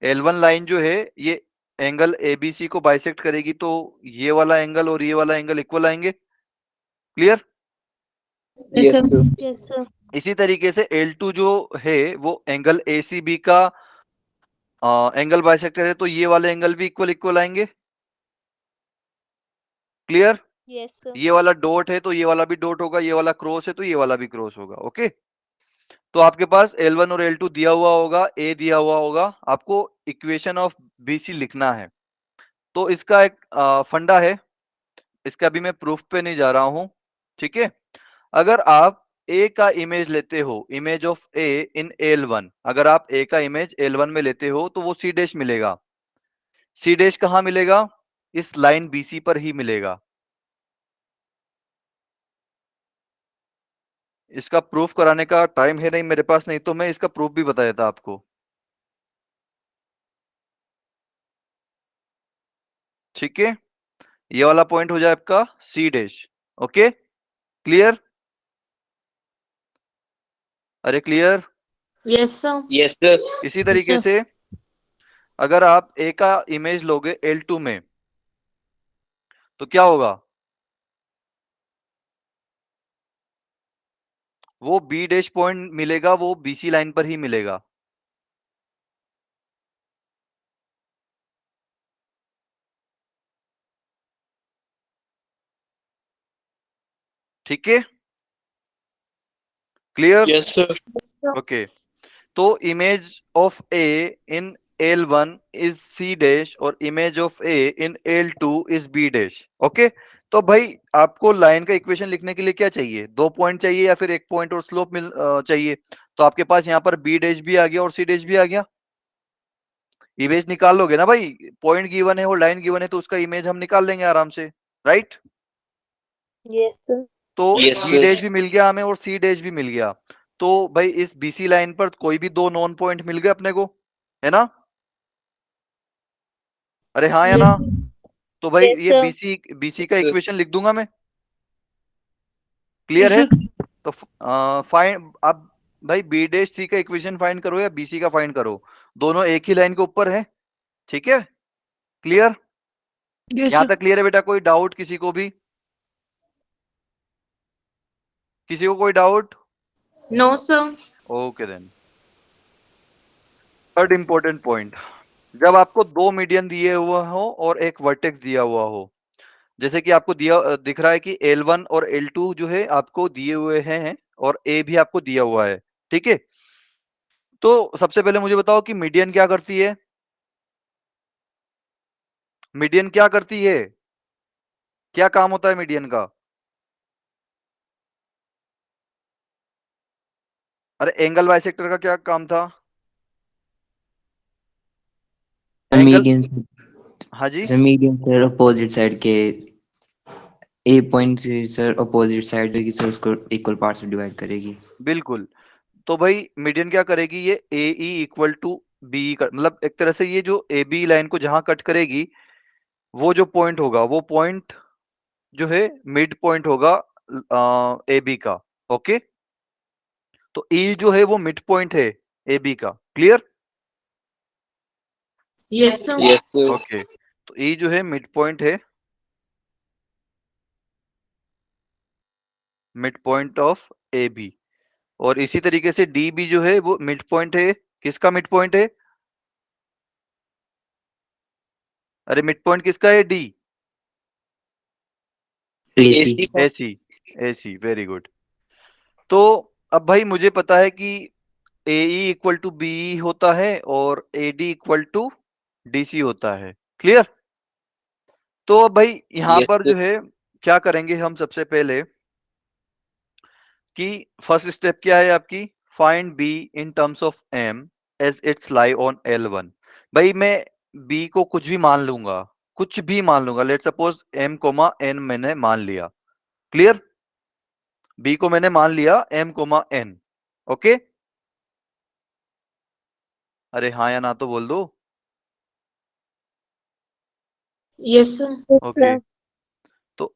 L1 लाइन जो है ये एंगल एबीसी को बाइसेक्ट करेगी, तो ये वाला एंगल और ये वाला एंगल इक्वल आएंगे। Clear? Yes Yes, sir. sir. Yes sir. इसी तरीके से L2 जो है वो एंगल एसीबी का एंगल बाइसेक्टर है, तो ये वाले एंगल भी इक्वल इक्वल आएंगे। क्लियर? Yes sir. ये वाला डॉट है तो ये वाला भी डॉट होगा, ये वाला क्रॉस है तो ये वाला भी क्रॉस होगा। ओके, तो आपके पास L1 और L2 दिया हुआ होगा, ए दिया हुआ होगा, आपको इक्वेशन ऑफ बीसी लिखना है। तो इसका एक फंडा है, इसका भी मैं प्रूफ पे नहीं जा रहा हूं, ठीक है? अगर आप ए का इमेज लेते हो, image of A in L1, अगर आप ए का इमेज L1 में लेते हो तो वो सी डैश मिलेगा। सी डैश कहां मिलेगा? इस लाइन बीसी पर ही मिलेगा। इसका प्रूफ कराने का टाइम है नहीं मेरे पास, नहीं तो मैं इसका प्रूफ भी बता देता आपको। ठीक है, ये वाला पॉइंट हो जाए आपका सी डैश। Okay, clear? अरे clear? Yes sir. Yes, sir. इसी तरीके सर। से अगर आप ए का इमेज लोगे L2 में तो क्या होगा? वो बी डैश पॉइंट मिलेगा, वो बीसी लाइन पर ही मिलेगा। ठीक है, क्लियर? Yes, sir. ओके, तो image of A in L1 is C dash और image of A in L2 is B dash. Okay, तो भाई आपको लाइन का इक्वेशन लिखने के लिए क्या चाहिए? दो पॉइंट चाहिए या फिर एक पॉइंट और स्लोप चाहिए? तो आपके पास यहाँ पर बी डैश भी आ गया और सी डैश भी आ गया। इमेज निकाल लोगे ना भाई, पॉइंट गिवन है और लाइन गिवन है तो उसका इमेज हम निकाल लेंगे आराम से, राइट? Yes sir. तो Yes, बी sir. डैश भी मिल गया हमें और सी डैश भी मिल गया। तो भाई इस बीसी लाइन पर कोई भी दो नॉन पॉइंट मिल गए अपने को, है ना? अरे हाँ या Yes, ना? sir. तो भाई Yes, ये sir. बीसी का Yes, sir. इक्वेशन लिख दूंगा मैं। Yes, क्लियर है? sir. तो फाइंड अब भाई बी डैश सी का इक्वेशन फाइंड करो या बीसी का फाइंड करो, दोनों एक ही लाइन के ऊपर है। ठीक है, क्लियर? Yes, यहां sir. तक क्लियर है बेटा? कोई डाउट किसी को भी? किसी को कोई doubt? No, sir. Okay then. Third important point, जब आपको दो मीडियन दिए हुआ हो और एक वर्टेक्स दिया हुआ हो, जैसे कि आपको दिख रहा है कि L1 और L2 जो है आपको दिए हुए हैं और A भी आपको दिया हुआ है। ठीक है, तो सबसे पहले मुझे बताओ कि मीडियन क्या करती है? मीडियन क्या करती है? क्या काम होता है मीडियन का? अरे एंगल बाइसेक्टर का क्या काम था? एंगल, मीडियन हाँ जी, sir, median sir opposite side के ए पॉइंट से सर अपोजिट साइड होगी सर, उसको इक्वल पार्ट्स में डिवाइड करेगी। बिल्कुल। तो भाई मीडियन क्या करेगी? ये A E equal to B, मतलब एक तरह से ये जो ए बी लाइन को जहां कट करेगी, वो जो पॉइंट होगा वो पॉइंट जो है मिड पॉइंट होगा ए बी का। ओके, तो ई जो है वो मिड पॉइंट है ए बी का। Clear? Yes, sir. Yes, sir. Okay, तो ई जो है मिड पॉइंट है, mid point of A B. और इसी तरीके से डी भी जो है वो मिड पॉइंट है। किसका मिड पॉइंट है? अरे मिड पॉइंट किसका है? D, AC. AC का. AC, AC, very good. तो अब भाई मुझे पता है कि ए इक्वल टू बी होता है और A D equal to D C होता है। क्लियर? तो अब भाई यहां Yes, पर sir. जो है क्या करेंगे हम सबसे पहले कि फर्स्ट स्टेप क्या है आपकी? Find B in terms of M as its lie on L1। भाई मैं बी को कुछ भी मान लूंगा, कुछ भी मान लूंगा। Let suppose M comma N मैंने मान लिया। क्लियर? बी को मैंने मान लिया एम कोमा एन। ओके, अरे हाँ या ना तो बोल दो। Yes, sir. Yes, okay, sir. तो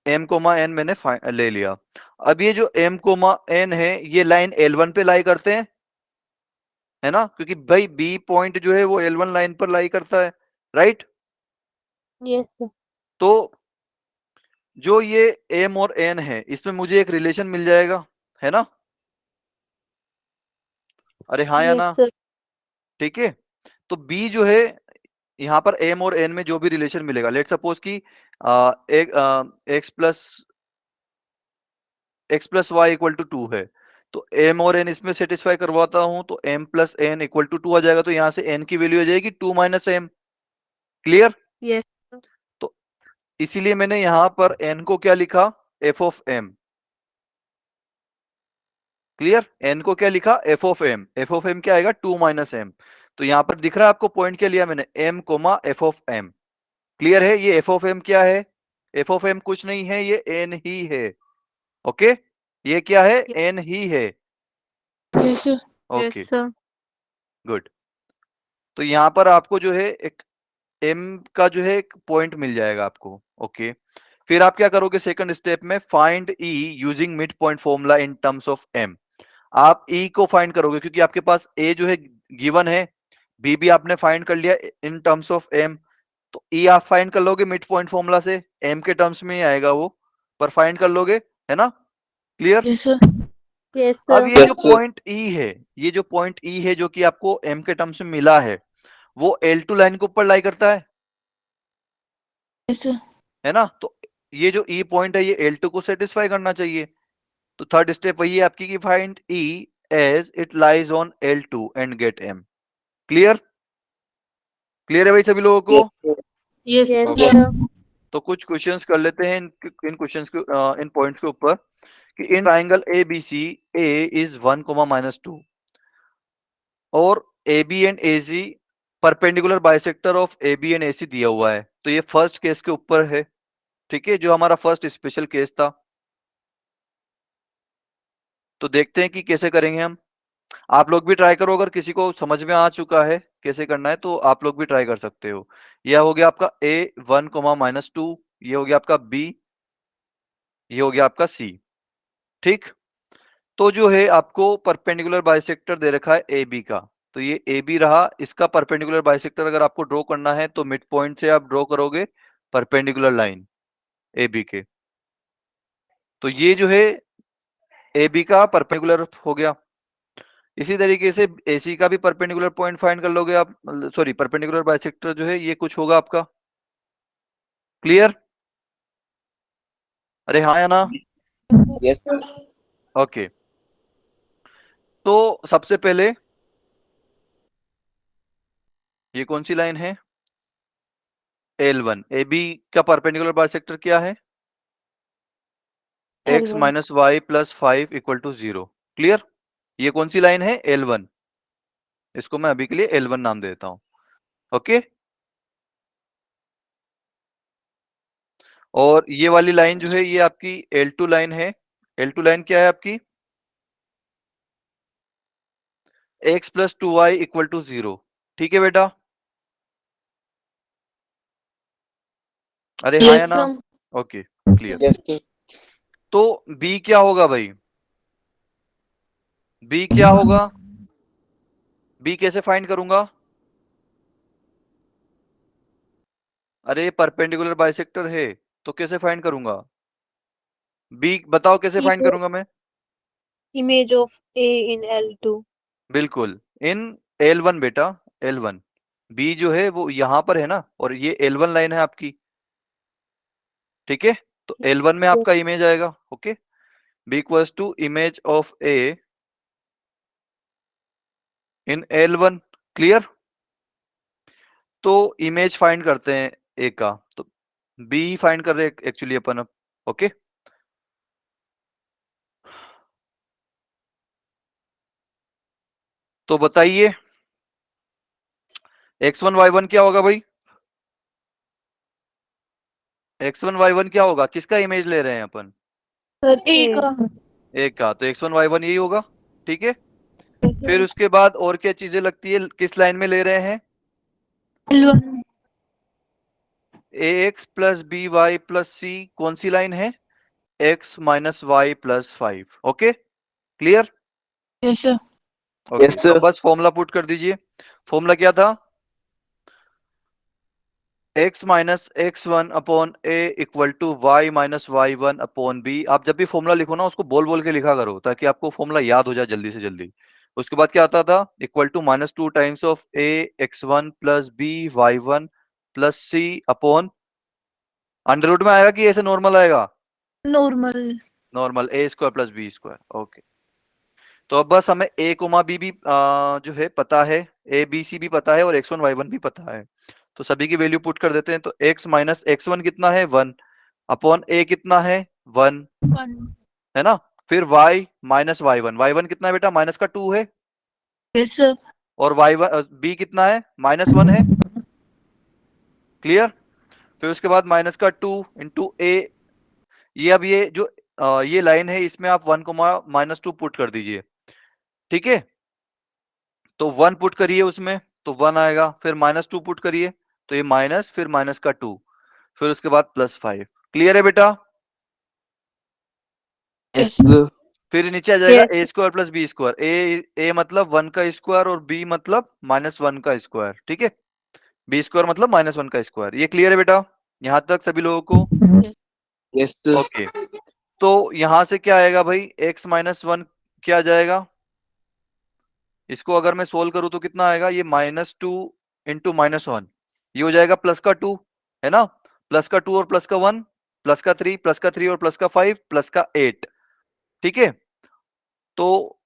एम कोमा एन मैंने ले लिया। अब ये जो एम कोमा एन है ये लाइन L1 पे लाई करते हैं, है ना? क्योंकि भाई बी पॉइंट जो है वो L1 लाइन पर लाई करता है, राइट? Yes, sir. तो जो ये एम और एन है इसमें मुझे एक रिलेशन मिल जाएगा, है ना? अरे हाँ या Yes, ना? sir. ठीक है, तो बी जो है यहाँ पर एम और एन में जो भी रिलेशन मिलेगा, लेट सपोज कि एक X plus Y equal to 2 है, तो एम और एन इसमें सेटिस्फाई करवाता हूं तो M plus N equal to 2 आ जाएगा। तो यहां से एन की वैल्यू आ जाएगी 2 minus M. Clear? Yes, sir. तो इसीलिए मैंने यहां पर एन को क्या लिखा? F of M. Clear? N को क्या लिखा? F of M. F of M क्या आएगा? 2 माइनस एम। तो यहां पर दिख रहा है आपको पॉइंट क्या लिया मैंने? M comma F of M. Clear है? ये एफ ऑफ एम क्या है? एफ ऑफ एम कुछ नहीं है, ये एन ही है। ओके, ये क्या है? Yes, एन ही है। Yes, sir. yes, okay, sir. Good. तो यहां पर आपको जो है एक एम का जो है एक पॉइंट मिल जाएगा आपको। ओके, फिर आप क्या करोगे सेकंड स्टेप में? Find E using mid point formula in terms of M. आप ई को फाइंड करोगे क्योंकि आपके पास ए जो है गिवन है, बी भी आपने फाइंड कर लिया इन टर्म्स ऑफ एम। तो ई आप फाइंड कर लोगे मिड पॉइंट फॉर्मूला से, एम के टर्म्स में ही आएगा वो, पर फाइंड कर लोगे, है ना? क्लियर? Yes, sir. Yes, अब sir. ये Yes, जो sir. पॉइंट ई है, ये जो पॉइंट ई है जो कि आपको एम के टर्म्स में मिला है, वो L2 लाइन के ऊपर लाई करता Yes, sir. है ना? तो ये जो ई पॉइंट है ये L2 को सेटिस्फाई करना चाहिए। तो थर्ड स्टेप वही है आपकी कि find E as it lies on L2 and get M. Clear? Clear है भाई सभी लोगों को? Yes, sir. Yes, Yes, okay, sir. तो कुछ क्वेश्चंस कर लेते हैं इन क्वेश्चंस के इन पॉइंट्स के ऊपर कि in triangle A B C A is 1 -2 और A B and A C perpendicular bisector of A B and A C दिया हुआ है। तो ये फर्स्ट केस के ऊपर है, ठीक है, जो हमारा फर्स्ट स्पेशल केस था। तो देखते हैं कि कैसे करेंगे हम। आप लोग भी ट्राई करो, अगर किसी को समझ में आ चुका है कैसे करना है तो आप लोग भी ट्राई कर सकते हो। यह हो गया आपका A1, -2, ये हो गया आपका B, ये हो गया आपका C। ठीक, तो जो है आपको परपेंडिकुलर बाइसेक्टर दे रखा है AB का, तो ये AB रहा, इसका परपेंडिकुलर बाइसेक्टर अगर आपको ड्रॉ करना है तो मिड पॉइंट से आप ड्रॉ करोगे परपेंडिकुलर लाइन AB के। तो ये जो है AB का परपेंडिकुलर हो गया। इसी तरीके से AC का भी परपेंडिकुलर पॉइंट फाइंड कर लोगे आप, सॉरी परपेंडिकुलर बाइसेक्टर जो है ये कुछ होगा आपका। क्लियर? अरे हाँ या ना? Yes sir. ओके, तो सबसे पहले ये कौन सी लाइन है? L1। AB का परपेंडिकुलर बाइसेक्टर क्या है? x L1 minus Y plus 5 equal to 0। Clear? ये कौन सी लाइन है? L1। इसको मैं अभी के लिए L1 नाम देता हूं। ओके, और ये वाली लाइन जो है ये आपकी L2 लाइन है। L2 लाइन क्या है आपकी? x plus 2y equal to 0। ठीक है बेटा? अरे हाँ या Yes, ना? sir. Okay, clear. Yes sir. तो B क्या होगा भाई? B क्या होगा? B कैसे फाइंड करूंगा? अरे परपेंडिकुलर बाइसेक्टर है तो कैसे फाइंड करूंगा? B बताओ कैसे फाइंड करूंगा मैं? image of A in L2 बिल्कुल, इन L1 बेटा, L1। B जो है वो यहां पर है ना, और ये L1 लाइन है आपकी। ठीक है, तो L1 में आपका इमेज आएगा। Okay, B equals to image of A in L1। Clear? तो इमेज फाइंड करते हैं A का, तो B फाइंड कर रहे हैं एक्चुअली अपन अब। ओके, तो बताइए x1 y1 क्या होगा भाई? x1 y1 क्या होगा? किसका इमेज ले रहे हैं अपन? Sir, A A का, तो x1 y1 यही होगा। ठीक है, फिर उसके बाद और क्या चीजें लगती है, किस लाइन में ले रहे हैं? L1. ax plus B Y plus c, कौन सी लाइन है? x minus Y plus 5। Okay, clear? Yes, sir. Okay, yes तो सर। बस फॉर्मूला पुट कर दीजिए। फॉर्मूला क्या था? x minus x1 upon a equal to y minus y1 upon b। आप जब भी फॉर्मूला लिखो ना उसको बोल बोल के लिखा करो ताकि आपको फॉर्मूला याद हो जाए जल्दी से जल्दी। उसके बाद क्या आता था? Equal to -2 times of a x1 plus b y1 plus c upon under root में आएगा कि ऐसे नॉर्मल आएगा? Normal. Normal a square plus B square. Okay, तो अब बस हमें a कोमा b भी जो है पता है, a b c भी पता है और x1 y1 भी पता है, तो सभी की वैल्यू पुट कर देते हैं। तो x माइनस x1 कितना है? 1 अपॉन a कितना है? 1 1. है ना। फिर y माइनस y1 कितना है बेटा? माइनस का 2 है। Yes, sir. और y1 b कितना है? -1 है। क्लियर? फिर उसके बाद माइनस का 2 इंटू a। ये अब ये जो ये लाइन है इसमें आप 1 कोमा -2 पुट कर दीजिए। ठीक है, तो 1 पुट करिए उसमें तो 1 आएगा, फिर -2 पुट करिए तो ये माइनस, फिर माइनस का 2, फिर उसके बाद +5। क्लियर है बेटा? Yes sir. फिर नीचे आ जाएगा Yes. a square plus B square. A मतलब 1 का स्क्वायर और b मतलब -1 का स्क्वायर। ठीक है, बी स्क्वायर मतलब -1 का स्क्वायर। ये क्लियर है बेटा यहां तक सभी लोगों को? Yes. Yes sir. ओके, तो यहां से क्या आएगा भाई? x -1 क्या आ जाएगा? इसको अगर मैं सोल्व करूं तो कितना आएगा? ये -2 इंटू -1, ये हो जाएगा प्लस का 2, है ना। प्लस का 2 और प्लस का 1, प्लस का 3, प्लस का 3 और प्लस का 5, प्लस का 8। ठीक है, तो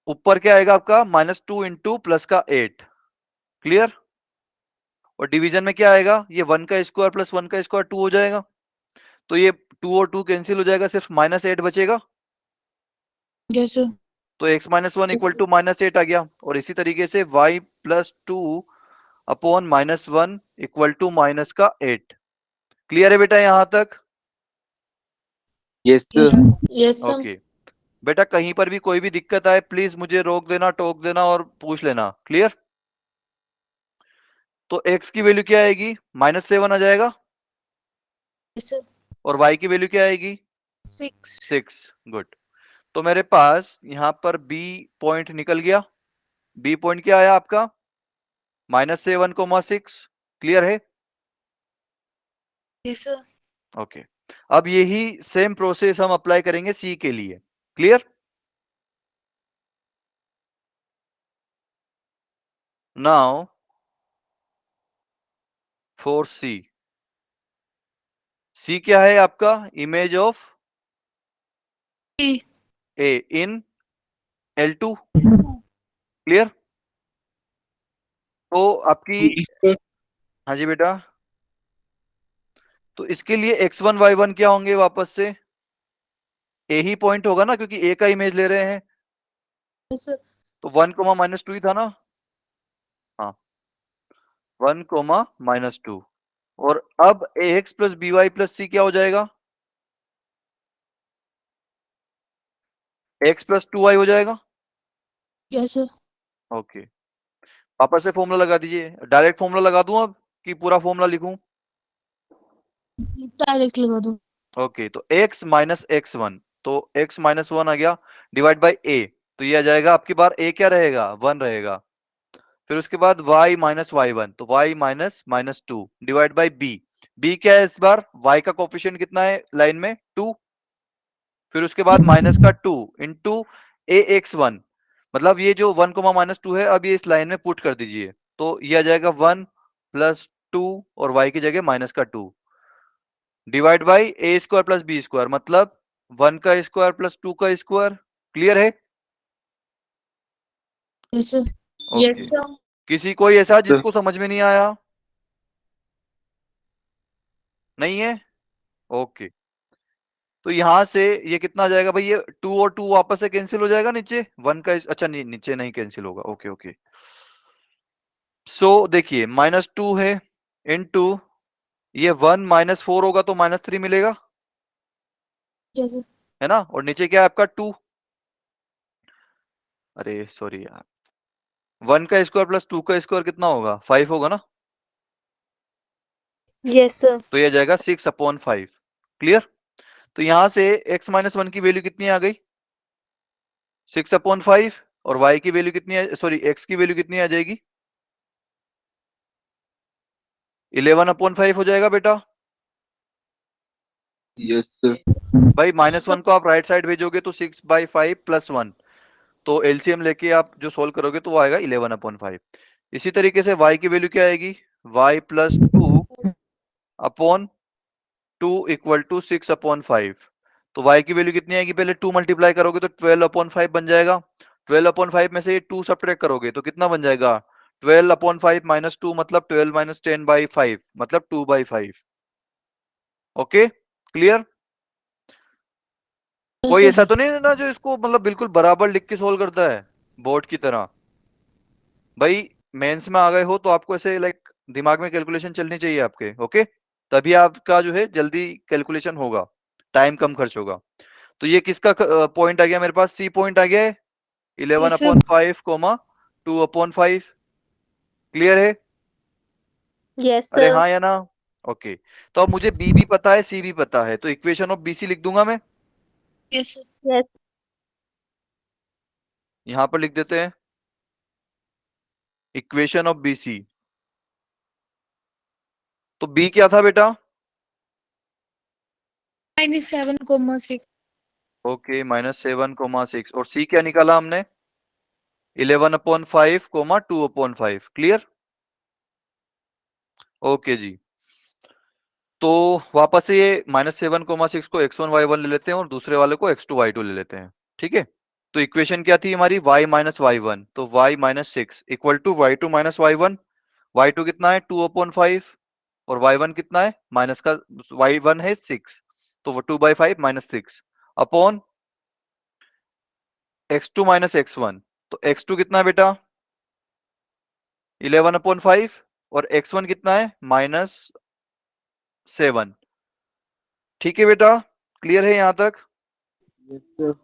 ऊपर क्या आएगा आपका? -2 इंटू प्लस का 8। क्लियर? और डिवीजन में क्या आएगा? ये 1 का स्क्वायर प्लस 1 का स्क्वायर 2 हो जाएगा, तो ये 2 और 2 कैंसिल हो जाएगा, सिर्फ -8 बचेगा। Yes, sir. तो x -1 इक्वल टू -8 आ गया। और इसी तरीके से y plus 2 upon -1 equal to minus का 8। क्लियर है बेटा यहां तक? Yes sir. Yes, sir. Okay, बेटा कहीं पर भी कोई भी दिक्कत आए प्लीज मुझे रोक देना, टोक देना और पूछ लेना। क्लियर? तो x की वैल्यू क्या आएगी? -7 आ जाएगा। Yes, sir. और y की वैल्यू क्या आएगी? 6. 6। गुड। तो मेरे पास यहां पर b पॉइंट निकल गया। b पॉइंट क्या आया आपका? -7,6। क्लियर है? Yes, sir. ओके। अब यही सेम प्रोसेस हम अप्लाई करेंगे c के लिए। क्लियर? नाउ फॉर c क्या है आपका? Image of A. a in L2। Clear? तो आपकी, हाँ जी बेटा, तो इसके लिए x1 y1 क्या होंगे? वापस से a ही पॉइंट होगा ना, क्योंकि a का इमेज ले रहे हैं। Yes, sir. तो 1, -2 ही था ना? हाँ, 1, -2। और अब ax plus by plus c क्या हो जाएगा? x प्लस 2y हो जाएगा। Yes, sir. ओके, वापस से फॉर्मूला लगा दीजिए। डायरेक्ट फॉर्मूला लगा दूं अब कि पूरा फॉर्मूला लिखूं? डायरेक्ट लगा दो। ओके, तो x माइनस x1, तो x -1 आ गया डिवाइड बाय a। तो ये आ जाएगा आपकी बार a क्या रहेगा? 1 रहेगा। फिर उसके बाद y माइनस y1, तो y -2 divide by b। b क्या है इस बार? y का कोफिशिएंट कितना है लाइन में? 2। फिर उसके बाद माइनस का 2 इंटू ax1, मतलब ये जो 1, -2 है, अब ये इस लाइन में पुट कर दीजिए। तो ये आ जाएगा 1 प्लस 2 और y की जगह -2 divide by A square plus B square, मतलब 1 का स्क्वायर प्लस 2 का स्क्वायर। क्लियर है? Yes, sir. ओके। किसी कोई ऐसा जिसको समझ में नहीं आया? नहीं है? ओके। तो यहां से ये कितना आ जाएगा भाई? ये 2 और 2 वापस से कैंसिल हो जाएगा नीचे। 1 का अच्छा नहीं, नीचे नहीं कैंसिल होगा। Okay okay. सो देखिए -2 है इनटू ये 1 -4 होगा तो -3 मिलेगा, Yes, sir. है ना? और नीचे क्या है आपका? 2। अरे सॉरी यार, 1 का स्क्वायर प्लस 2 का स्क्वायर कितना होगा? 5 होगा ना? Yes, sir. तो ये आ जाएगा 6/5। क्लियर? तो यहां से x -1 की वैल्यू कितनी आ गई? 6/5। और y की वैल्यू कितनी है? सॉरी, x की वैल्यू कितनी आ जाएगी? 11/5 हो जाएगा बेटा। Yes, sir. भाई -1 को आप राइट साइड भेजोगे तो 6/5 प्लस 1, तो एलसीएम लेके आप जो सोल्व करोगे तो वो आएगा 11/5। इसी तरीके से y की वैल्यू क्या आएगी? y plus 2/2 equal to 6/5। तो y की वैल्यू कितनी आएगी? पहले 2 मल्टीप्लाई करोगे तो 12/5 बन जाएगा। 12/5 में से ये 2 सब्ट्रैक्ट करोगे तो कितना बन जाएगा? 12/5 माइनस 2 मतलब 12 - 10/5 मतलब 2/5। Okay, clear? Yes, कोई sir. ऐसा तो नहीं है ना जो इसको मतलब बिल्कुल बराबर लिख के सोल्व करता है बोर्ड की तरह? भाई मेंस में आ गए हो तो आपको ऐसे लाइक दिमाग में कैलकुलेशन चलनी चाहिए आपके। ओके, तभी आपका जो है जल्दी कैलकुलेशन होगा, टाइम कम खर्च होगा। तो ये किसका पॉइंट आ गया मेरे पास? सी पॉइंट आ गया है। Yes, sir. 11/5, 2/5। क्लियर है? Yes, अरे sir. हाँ या ना? ओके। तो अब मुझे बी भी पता है, सी भी पता है, तो इक्वेशन ऑफ बीसी लिख दूंगा मैं। Yes, sir. Yes. यहां पर लिख देते हैं इक्वेशन ऑफ बीसी। तो बी क्या था बेटा? -7,6. ओके, -7,6। और सी क्या निकाला हमने? 11/5, 2/5। क्लियर? ओके जी। तो वापस से ये -7,6 को x1 y1 ले लेते हैं और दूसरे वाले को x2 y2 ले लेते हैं। ठीक है? तो इक्वेशन क्या थी हमारी? y - y1, तो y - 6 equal to y2 - y1। y2 कितना है? 2/5। और y1 कितना है? माइनस का y1 है 6, तो वो 2/5 -6 अपॉन x2 - x1। तो x2 कितना है बेटा? 11/5। और x1 कितना है? -7। ठीक है बेटा, क्लियर है यहां तक? Yes, sir.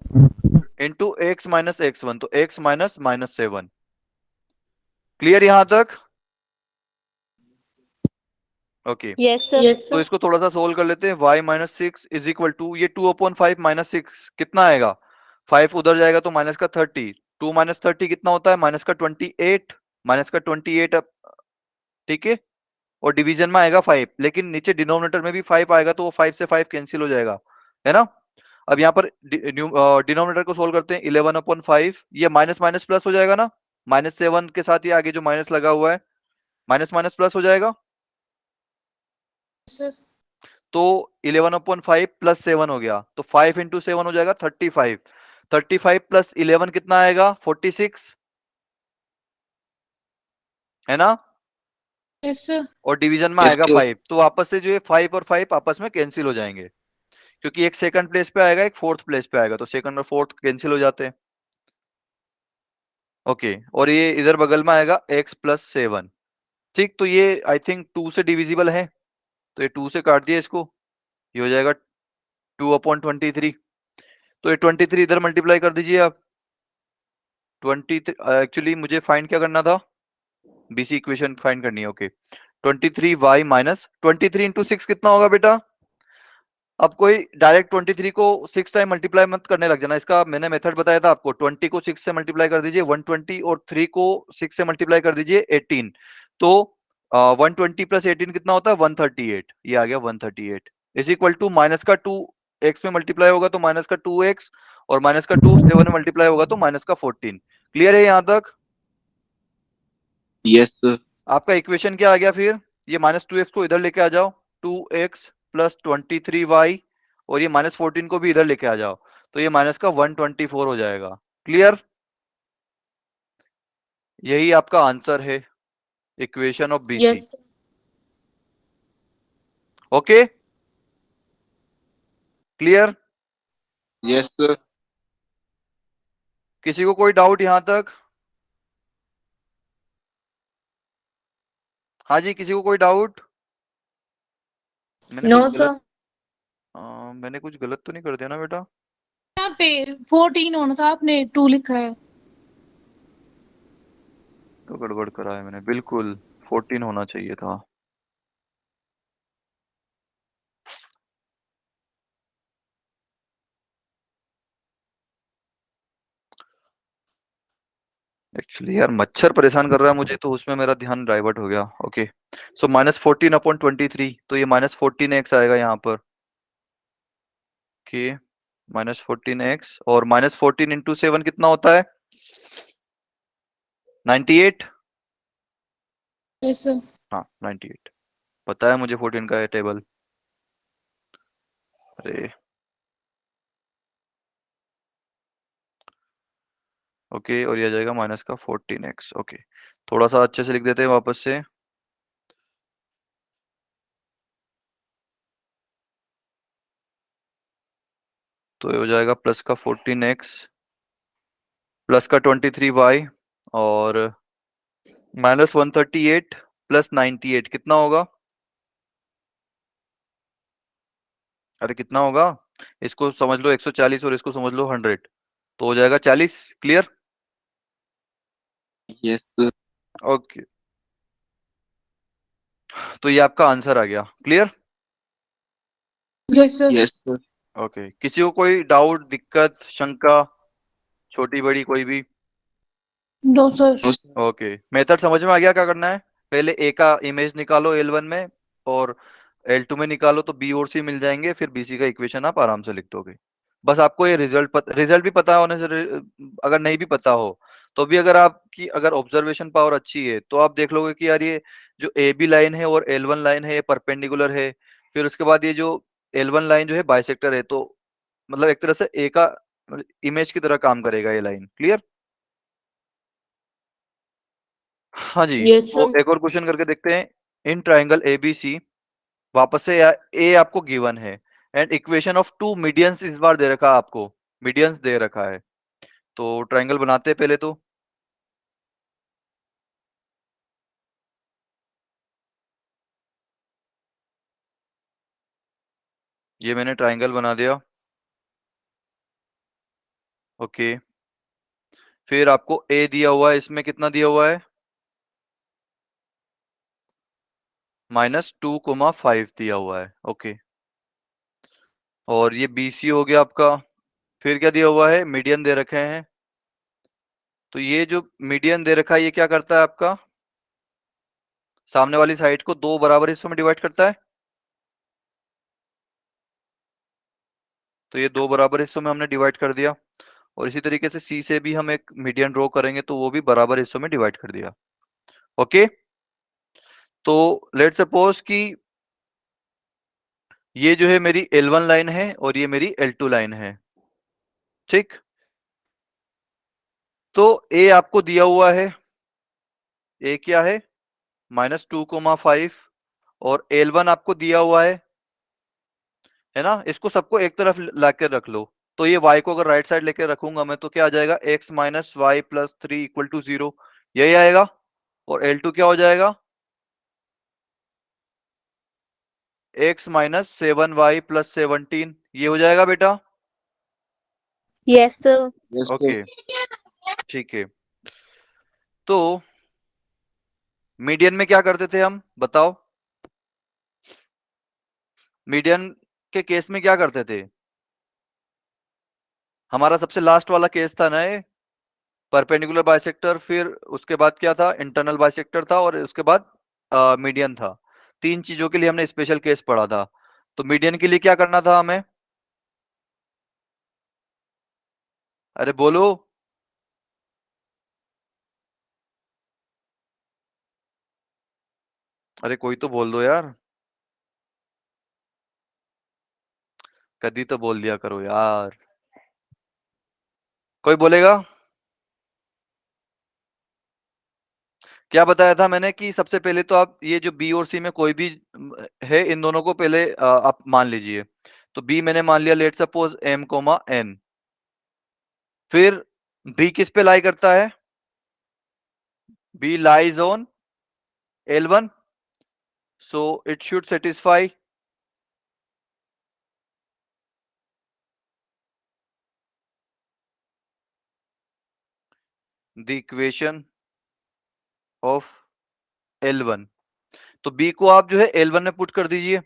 Into X minus x1, तो x माइनस माइनस 7। क्लियर यहां तक? Okay yes sir. तो इसको थोड़ा सा सोल्व कर लेते हैं। y minus 6 is equal to, ये 2/5 माइनस 6 कितना आएगा? 5 उधर जाएगा तो माइनस का 30, 2 माइनस 30 कितना होता है? माइनस का 28, माइनस का 28 अब, ठीक है। और डिवीजन में आएगा 5, लेकिन नीचे डिनोमिनेटर में भी 5 आएगा तो वो 5 से 5 कैंसिल हो जाएगा, है ना। अब यहाँ पर डिनोमिनेटर को सोल्व करते हैं। 11/5, ये माइनस माइनस प्लस हो जाएगा ना, -7 के साथ ये आगे जो माइनस लगा हुआ है, माइनस माइनस प्लस हो जाएगा। सर तो 11/5 प्लस 7 हो गया, तो 5 इंटू 7 हो जाएगा 35। 35 प्लस 11 कितना आएगा? 46, है ना। यस सर और डिवीजन में यस आएगा सर 5, तो आपस से जो है 5 और 5 आपस में कैंसिल हो जाएंगे, क्योंकि एक सेकंड प्लेस पे आएगा, एक फोर्थ प्लेस पे आएगा, तो सेकंड और फोर्थ कैंसिल हो जाते हैं। ओके, और ये इधर बगल में आएगा x प्लस 7। ठीक, तो ये आई थिंक 2 से डिविजिबल है, तो ये 2 से काट दिया इसको, ये हो जाएगा 2/23। तो ये 23 इधर मल्टीप्लाई कर दीजिए आप। 23 एक्चुअली मुझे फाइंड क्या करना था? बीसी इक्वेशन फाइंड करनी है। ओके, 23y माइनस 23 इंटू 6 कितना होगा बेटा? अब कोई डायरेक्ट 23 को 6 टाइम मल्टीप्लाई मत करने लग जाना, इसका मैंने मेथड बताया था आपको। 20 को 6 से मल्टीप्लाई कर दीजिए 120, और 3 को 6 से मल्टीप्लाई कर दीजिए 18। तो 120 प्लस 18 कितना होता है? 138। ये आ गया 138 इज इक्वल टू माइनस का 2 एक्स में मल्टीप्लाई होगा तो माइनस का 2x, और माइनस का 2 7 में मल्टीप्लाई होगा तो माइनस का 14। क्लियर है यहां तक? यस सर आपका इक्वेशन क्या आ गया फिर? ये -2x को इधर लेके आ जाओ, 2x प्लस 23y, और ये -14 को भी इधर लेके आ जाओ, तो ये माइनस का 124 हो जाएगा। क्लियर? यही आपका आंसर है, equation of BC. Yes okay, clear? Yes sir किसी को कोई डाउट यहां तक? हाँ जी, किसी को कोई डाउट? मैंने नो कुछ गलत सर। मैंने कुछ गलत तो नहीं कर दिया ना बेटा? यहाँ पे 14 होना था, आपने 2 लिखा है। तो गड़बड़ करा है मैंने, बिल्कुल 14 होना चाहिए था। एक्चुअली यार मच्छर परेशान कर रहा है मुझे, तो उसमें मेरा ध्यान डाइवर्ट हो गया। ओके, सो -14/23, तो ये -14x आएगा यहाँ पर। ओके, -14x, और -14 इंटू 7 कितना होता है? 98। यस सर हाँ 98, पता है मुझे 14 का है टेबल। अरे ओके, और ये आ जाएगा माइनस का 14x। ओके, थोड़ा सा अच्छे से लिख देते हैं वापस से। तो ये हो जाएगा प्लस का 14x प्लस का 23y, और -138 प्लस 98 कितना होगा? अरे कितना होगा? इसको समझ लो 140, और इसको समझ लो 100, तो हो जाएगा 40। क्लियर? यस सर ओके, तो ये आपका आंसर आ गया। Clear? Yes sir yes sir okay, किसी को कोई डाउट, दिक्कत, शंका, छोटी बड़ी कोई भी? दो sir. No sir okay, method समझ में आ गया क्या करना है? पहले ए का इमेज निकालो L1 में, और L2 में निकालो तो B और C मिल जाएंगे, फिर BC का इक्वेशन आप आराम से लिख दोगे। बस आपको ये रिजल्ट भी पता होने से, अगर नहीं भी पता हो तो भी, अगर आपकी अगर ऑब्जर्वेशन पावर अच्छी है तो आप देख लोगे कि यार ये जो AB लाइन है और L1 लाइन है ये परपेंडिकुलर है। फिर उसके बाद ये जो L1 लाइन जो है बाइसेक्टर है, तो मतलब एक तरह से ए का इमेज की तरह काम करेगा ये लाइन। क्लियर? हाँ जी, यस तो सर। एक और क्वेश्चन करके देखते हैं। इन ट्राइंगल एबीसी, वापस से ए आपको गिवन है, and equation of two medians इस बार दे रखा है आपको, मीडियंस दे रखा है। तो ट्राइंगल बनाते हैं पहले तो। ये मैंने ट्राइंगल बना दिया। ओके, फिर आपको ए दिया हुआ है, इसमें कितना दिया हुआ है? -2,5 दिया हुआ है। ओके, और ये BC हो गया आपका। फिर क्या दिया हुआ है? मीडियन दे रखे हैं। तो ये जो मीडियन दे रखा है ये क्या करता है आपका? सामने वाली साइड को 2 बराबर हिस्सों में डिवाइड करता है। तो ये 2 बराबर हिस्सों में हमने डिवाइड कर दिया, और इसी तरीके से C से भी हम एक मीडियन ड्रॉ करेंगे तो वो भी बराबर हिस्सों में डिवाइड कर दिया। ओके, तो लेट सपोज कि ये जो है मेरी L1 लाइन है और ये मेरी L2 लाइन है, ठीक। तो A आपको दिया हुआ है, A क्या है? -2,5, और L1 आपको दिया हुआ है ना। इसको सबको एक तरफ लाकर रख लो। तो ये y को अगर राइट साइड लेके रखूंगा मैं तो क्या आ जाएगा? x - y + 3 = 0, यही आएगा। और L2 क्या हो जाएगा? x - 7y + 17, ये हो जाएगा बेटा। Yes, sir. Yes, sir. Okay, ठीक है। तो मीडियन में क्या करते थे हम, बताओ? मीडियन के केस में क्या करते थे? हमारा सबसे लास्ट वाला केस था ना ये, परपेंडिकुलर बाइसेक्टर, फिर उसके बाद क्या था? इंटरनल बाइसेक्टर था, और उसके बाद मीडियन था। 3 चीजों के लिए हमने स्पेशल केस पढ़ा था। तो मीडियन के लिए क्या करना था हमें? अरे बोलो। अरे कोई तो बोल दो यार, कदी तो बोल दिया करो यार। कोई बोलेगा? क्या बताया था मैंने कि सबसे पहले तो आप ये जो बी और सी में कोई भी है, इन दोनों को पहले आप मान लीजिए। तो बी मैंने मान लिया, लेट सपोज m, n। फिर बी किस पे लाई करता है? B lies on L1, so it should satisfy the equation of L1। तो B को आप जो है L1 में पुट कर दीजिए,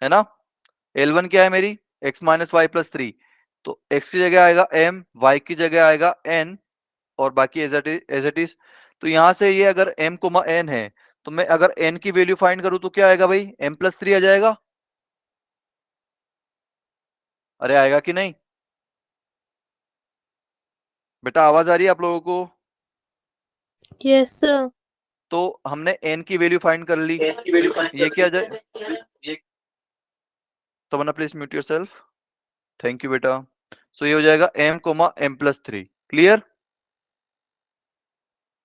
है ना। L1 क्या है मेरी? x - y + 3। तो x की जगह आएगा m, y की जगह आएगा n, और बाकी एज इट इज। तो यहां से ये अगर m, n है, तो मैं अगर n की वैल्यू फाइंड करूं तो क्या आएगा भाई? m + 3 आ जाएगा। अरे आएगा कि नहीं बेटा? आवाज आ रही है आप लोगों को? Yes, sir. तो हमने n की वैल्यू फाइंड कर ली। ये क्या जाए? सोमना please mute yourself. Thank you बेटा। सो ये हो जाएगा m, m + 3। Clear?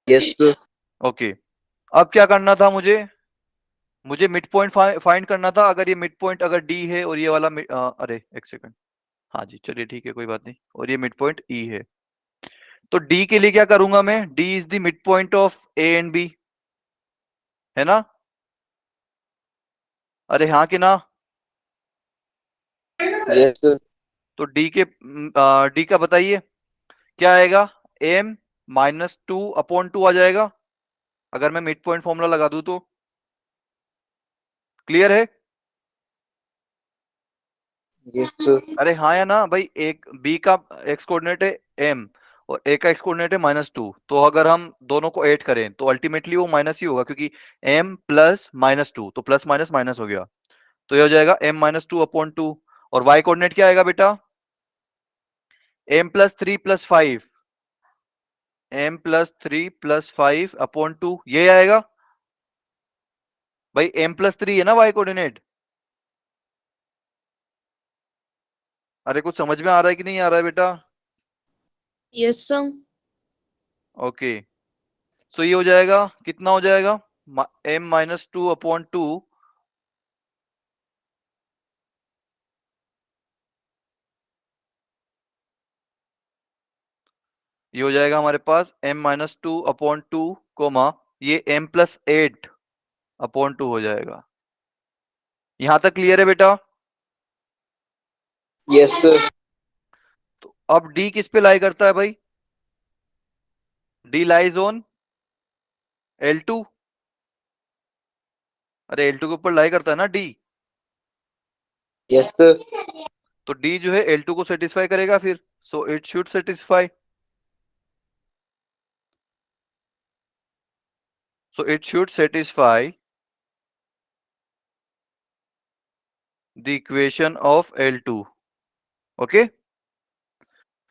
Yes, sir. Okay, अब क्या करना था मुझे मिड पॉइंट फाइंड करना था। अगर ये मिड पॉइंट अगर D है और ये वाला अरे एक सेकंड, हाँ जी चलिए ठीक है, कोई बात नहीं, और ये मिड पॉइंट E है। तो D के लिए क्या करूंगा मैं? D is the mid point of A and B, है ना। अरे हाँ कि ना? Yes, sir. तो D का बताइए क्या आएगा? m - 2/2 आ जाएगा अगर मैं मिड पॉइंट फॉर्मूला लगा दूं तो। क्लियर है? Yes, sir. अरे हाँ या ना भाई? एक B का एक्स कोऑर्डिनेट है m, और A का एक्स कोऑर्डिनेट है -2। तो अगर हम दोनों को ऐड करें तो अल्टीमेटली वो माइनस ही होगा, क्योंकि m + -2, तो प्लस माइनस माइनस हो गया। तो ये हो जाएगा m - 2/2। और y कोऑर्डिनेट क्या आएगा बेटा? m + 3 + 5, m + 3 + 5/2, ये आएगा भाई। m + 3 है ना y कोऑर्डिनेट? अरे कुछ समझ में आ रहा है कि नहीं आ रहा है बेटा? Yes, sir. ओके, सो ये हो जाएगा, कितना हो जाएगा? m - 2/2, ये हो जाएगा हमारे पास m - 2/2, ये m + 8/2 हो जाएगा। यहां तक क्लियर है बेटा? Yes, sir. तो अब डी किस पे लाई करता है भाई? D lies on L2। अरे L2 के ऊपर लाई करता है ना डी, Yes, sir. तो डी जो है L2 को सेटिस्फाई करेगा फिर, so it should satisfy, so it should satisfy the equation of L2। Okay,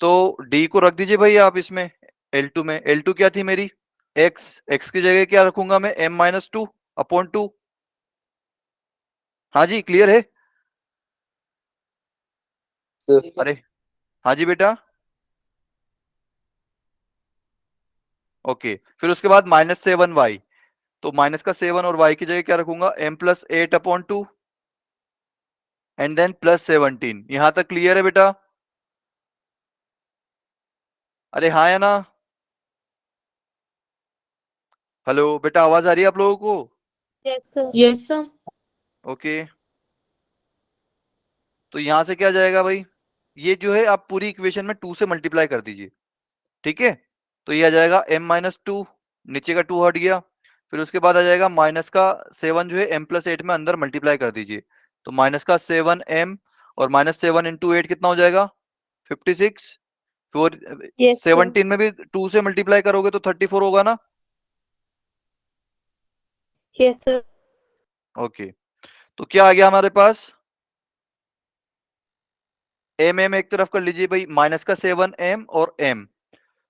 तो D को रख दीजिए भाई आप इसमें L2 में। L2 क्या थी मेरी? x की जगह क्या रखूंगा मैं? m-2/2। हाँ जी, क्लियर है? Sir. अरे हाँ जी बेटा, ओके। फिर उसके बाद -7y, तो माइनस का 7 और y की जगह क्या रखूंगा? m+8/2 and then +17। यहां तक क्लियर है बेटा? अरे हाँ या ना? हेलो बेटा, आवाज आ रही है आप लोगों को? Yes, sir. Yes sir. Okay, तो यहां से क्या जाएगा भाई? ये जो है आप पूरी इक्वेशन में 2 से मल्टीप्लाई कर दीजिए, ठीक है? तो ये आ जाएगा m-2, नीचे का 2 हट गया। फिर उसके बाद आ जाएगा माइनस का 7 जो है m+8 में अंदर मल्टीप्लाई कर दीजिए, तो माइनस का 7m और -7 इंटू 8 कितना हो जाएगा? 56। फिर Yes, sir. 17 में भी 2 से मल्टीप्लाई करोगे तो 34 होगा ना? Yes, sir. ओके, तो क्या आ गया हमारे पास? m एक तरफ कर लीजिए भाई, माइनस का 7m और m,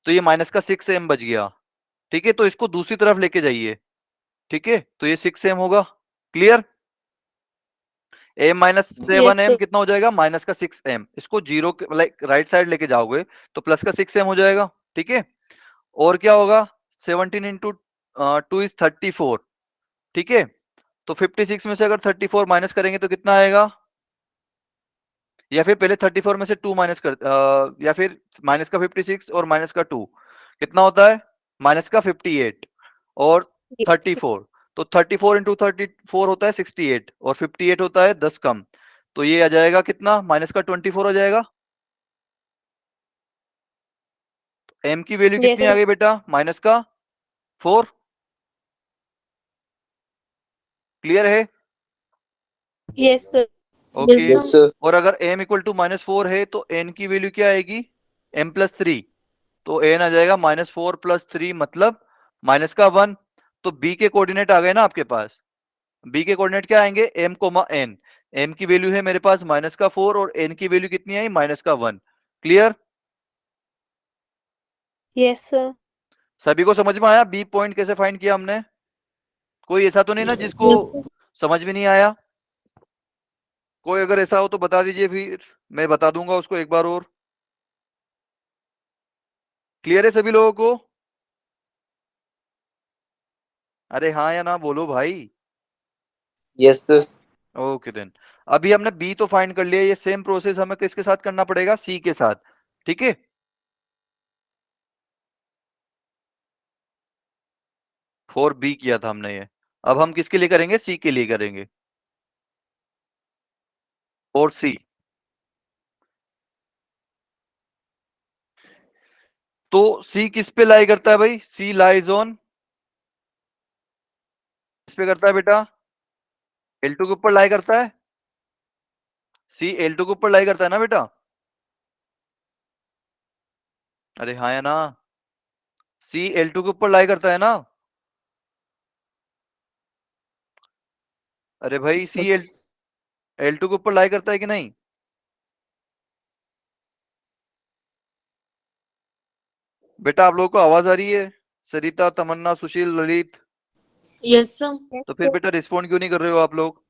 तो ये माइनस का 6m बच गया, ठीक है? तो इसको दूसरी तरफ लेके जाइए, ठीक है? तो ये 6m होगा, क्लियर? m-7m Yes, sir. कितना हो जाएगा? माइनस का 6m। इसको जीरो लाइक राइट साइड लेके जाओगे तो प्लस का 6m हो जाएगा, ठीक है? और क्या होगा? 17 इंटू 2 इज 34, ठीक है? तो 56 में से अगर 34 माइनस करेंगे तो कितना आएगा? या फिर पहले 34 में से 2 माइनस कर या फिर माइनस का 56 और माइनस का 2 कितना होता है? माइनस का 58 और Yes, sir. 34, तो 34 इंटू 34 होता है 68 और 58 होता है 10 कम, तो ये आ जाएगा कितना? माइनस का 24 हो जाएगा। m की वैल्यू Yes, कितनी आ sir. गई बेटा? माइनस का 4। क्लियर है? Yes, sir. Okay, yes Yes, sir. sir. और अगर m इक्वल टू -4 है तो n की वैल्यू क्या आएगी? m+3, तो n आ जाएगा -4 + 3 मतलब -1। तो b के कोऑर्डिनेट आ गए ना आपके पास? b के कोऑर्डिनेट क्या आएंगे? m, n की वैल्यू है मेरे पास -4 और n की वैल्यू कितनी आई? -1। क्लियर? Yes, sir. सभी को समझ में आया b पॉइंट कैसे फाइंड किया हमने? कोई ऐसा तो नहीं ना जिसको यस सर। समझ में नहीं आया? कोई अगर ऐसा हो तो बता दीजिए, फिर मैं बता दूंगा उसको एक बार और। क्लियर है सभी लोगों को? अरे हाँ या ना बोलो भाई। Yes, sir. ओके देन, अभी हमने बी तो फाइंड कर लिया, ये सेम प्रोसेस हमें किसके साथ करना पड़ेगा? सी के साथ, ठीक है? फॉर बी किया था हमने ये, अब हम किसके लिए करेंगे? सी के लिए करेंगे, और सी। तो सी किस पे लाई करता है भाई? सी लाइज ऑन, किस पे करता है बेटा? L2 के ऊपर लाई करता है। सी L2 के ऊपर लाई करता है ना बेटा? अरे हाँ या ना? सी L2 के ऊपर लाई करता है ना? अरे भाई सी L2 के ऊपर लाई करता है कि नहीं? बेटा आप लोगों को आवाज आ रही है? Sarita, Tamanna, Sushil, Lalit? Yes sir. Yes, तो फिर sir. बेटा रिस्पॉन्ड क्यों नहीं कर रहे हो आप लोग?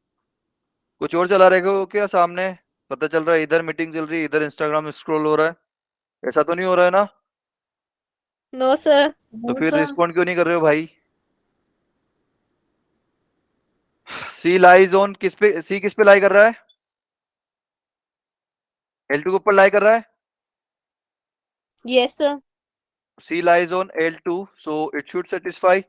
कुछ और चला रहे हो क्या सामने? पता चल रहा है इधर मीटिंग चल रही है, इधर इंस्टाग्राम स्क्रॉल हो रहा है, ऐसा तो नहीं हो रहा है ना? No, sir. तो नो फिर सर। रिस्पॉन्ड क्यों नहीं कर रहे हो भाई? सी लाइज ऑन किस पे? सी किस पे लाई कर रहा है? L2 के ऊपर लाई कर रहा है। Yes, sir. C lies on L2, so it should satisfy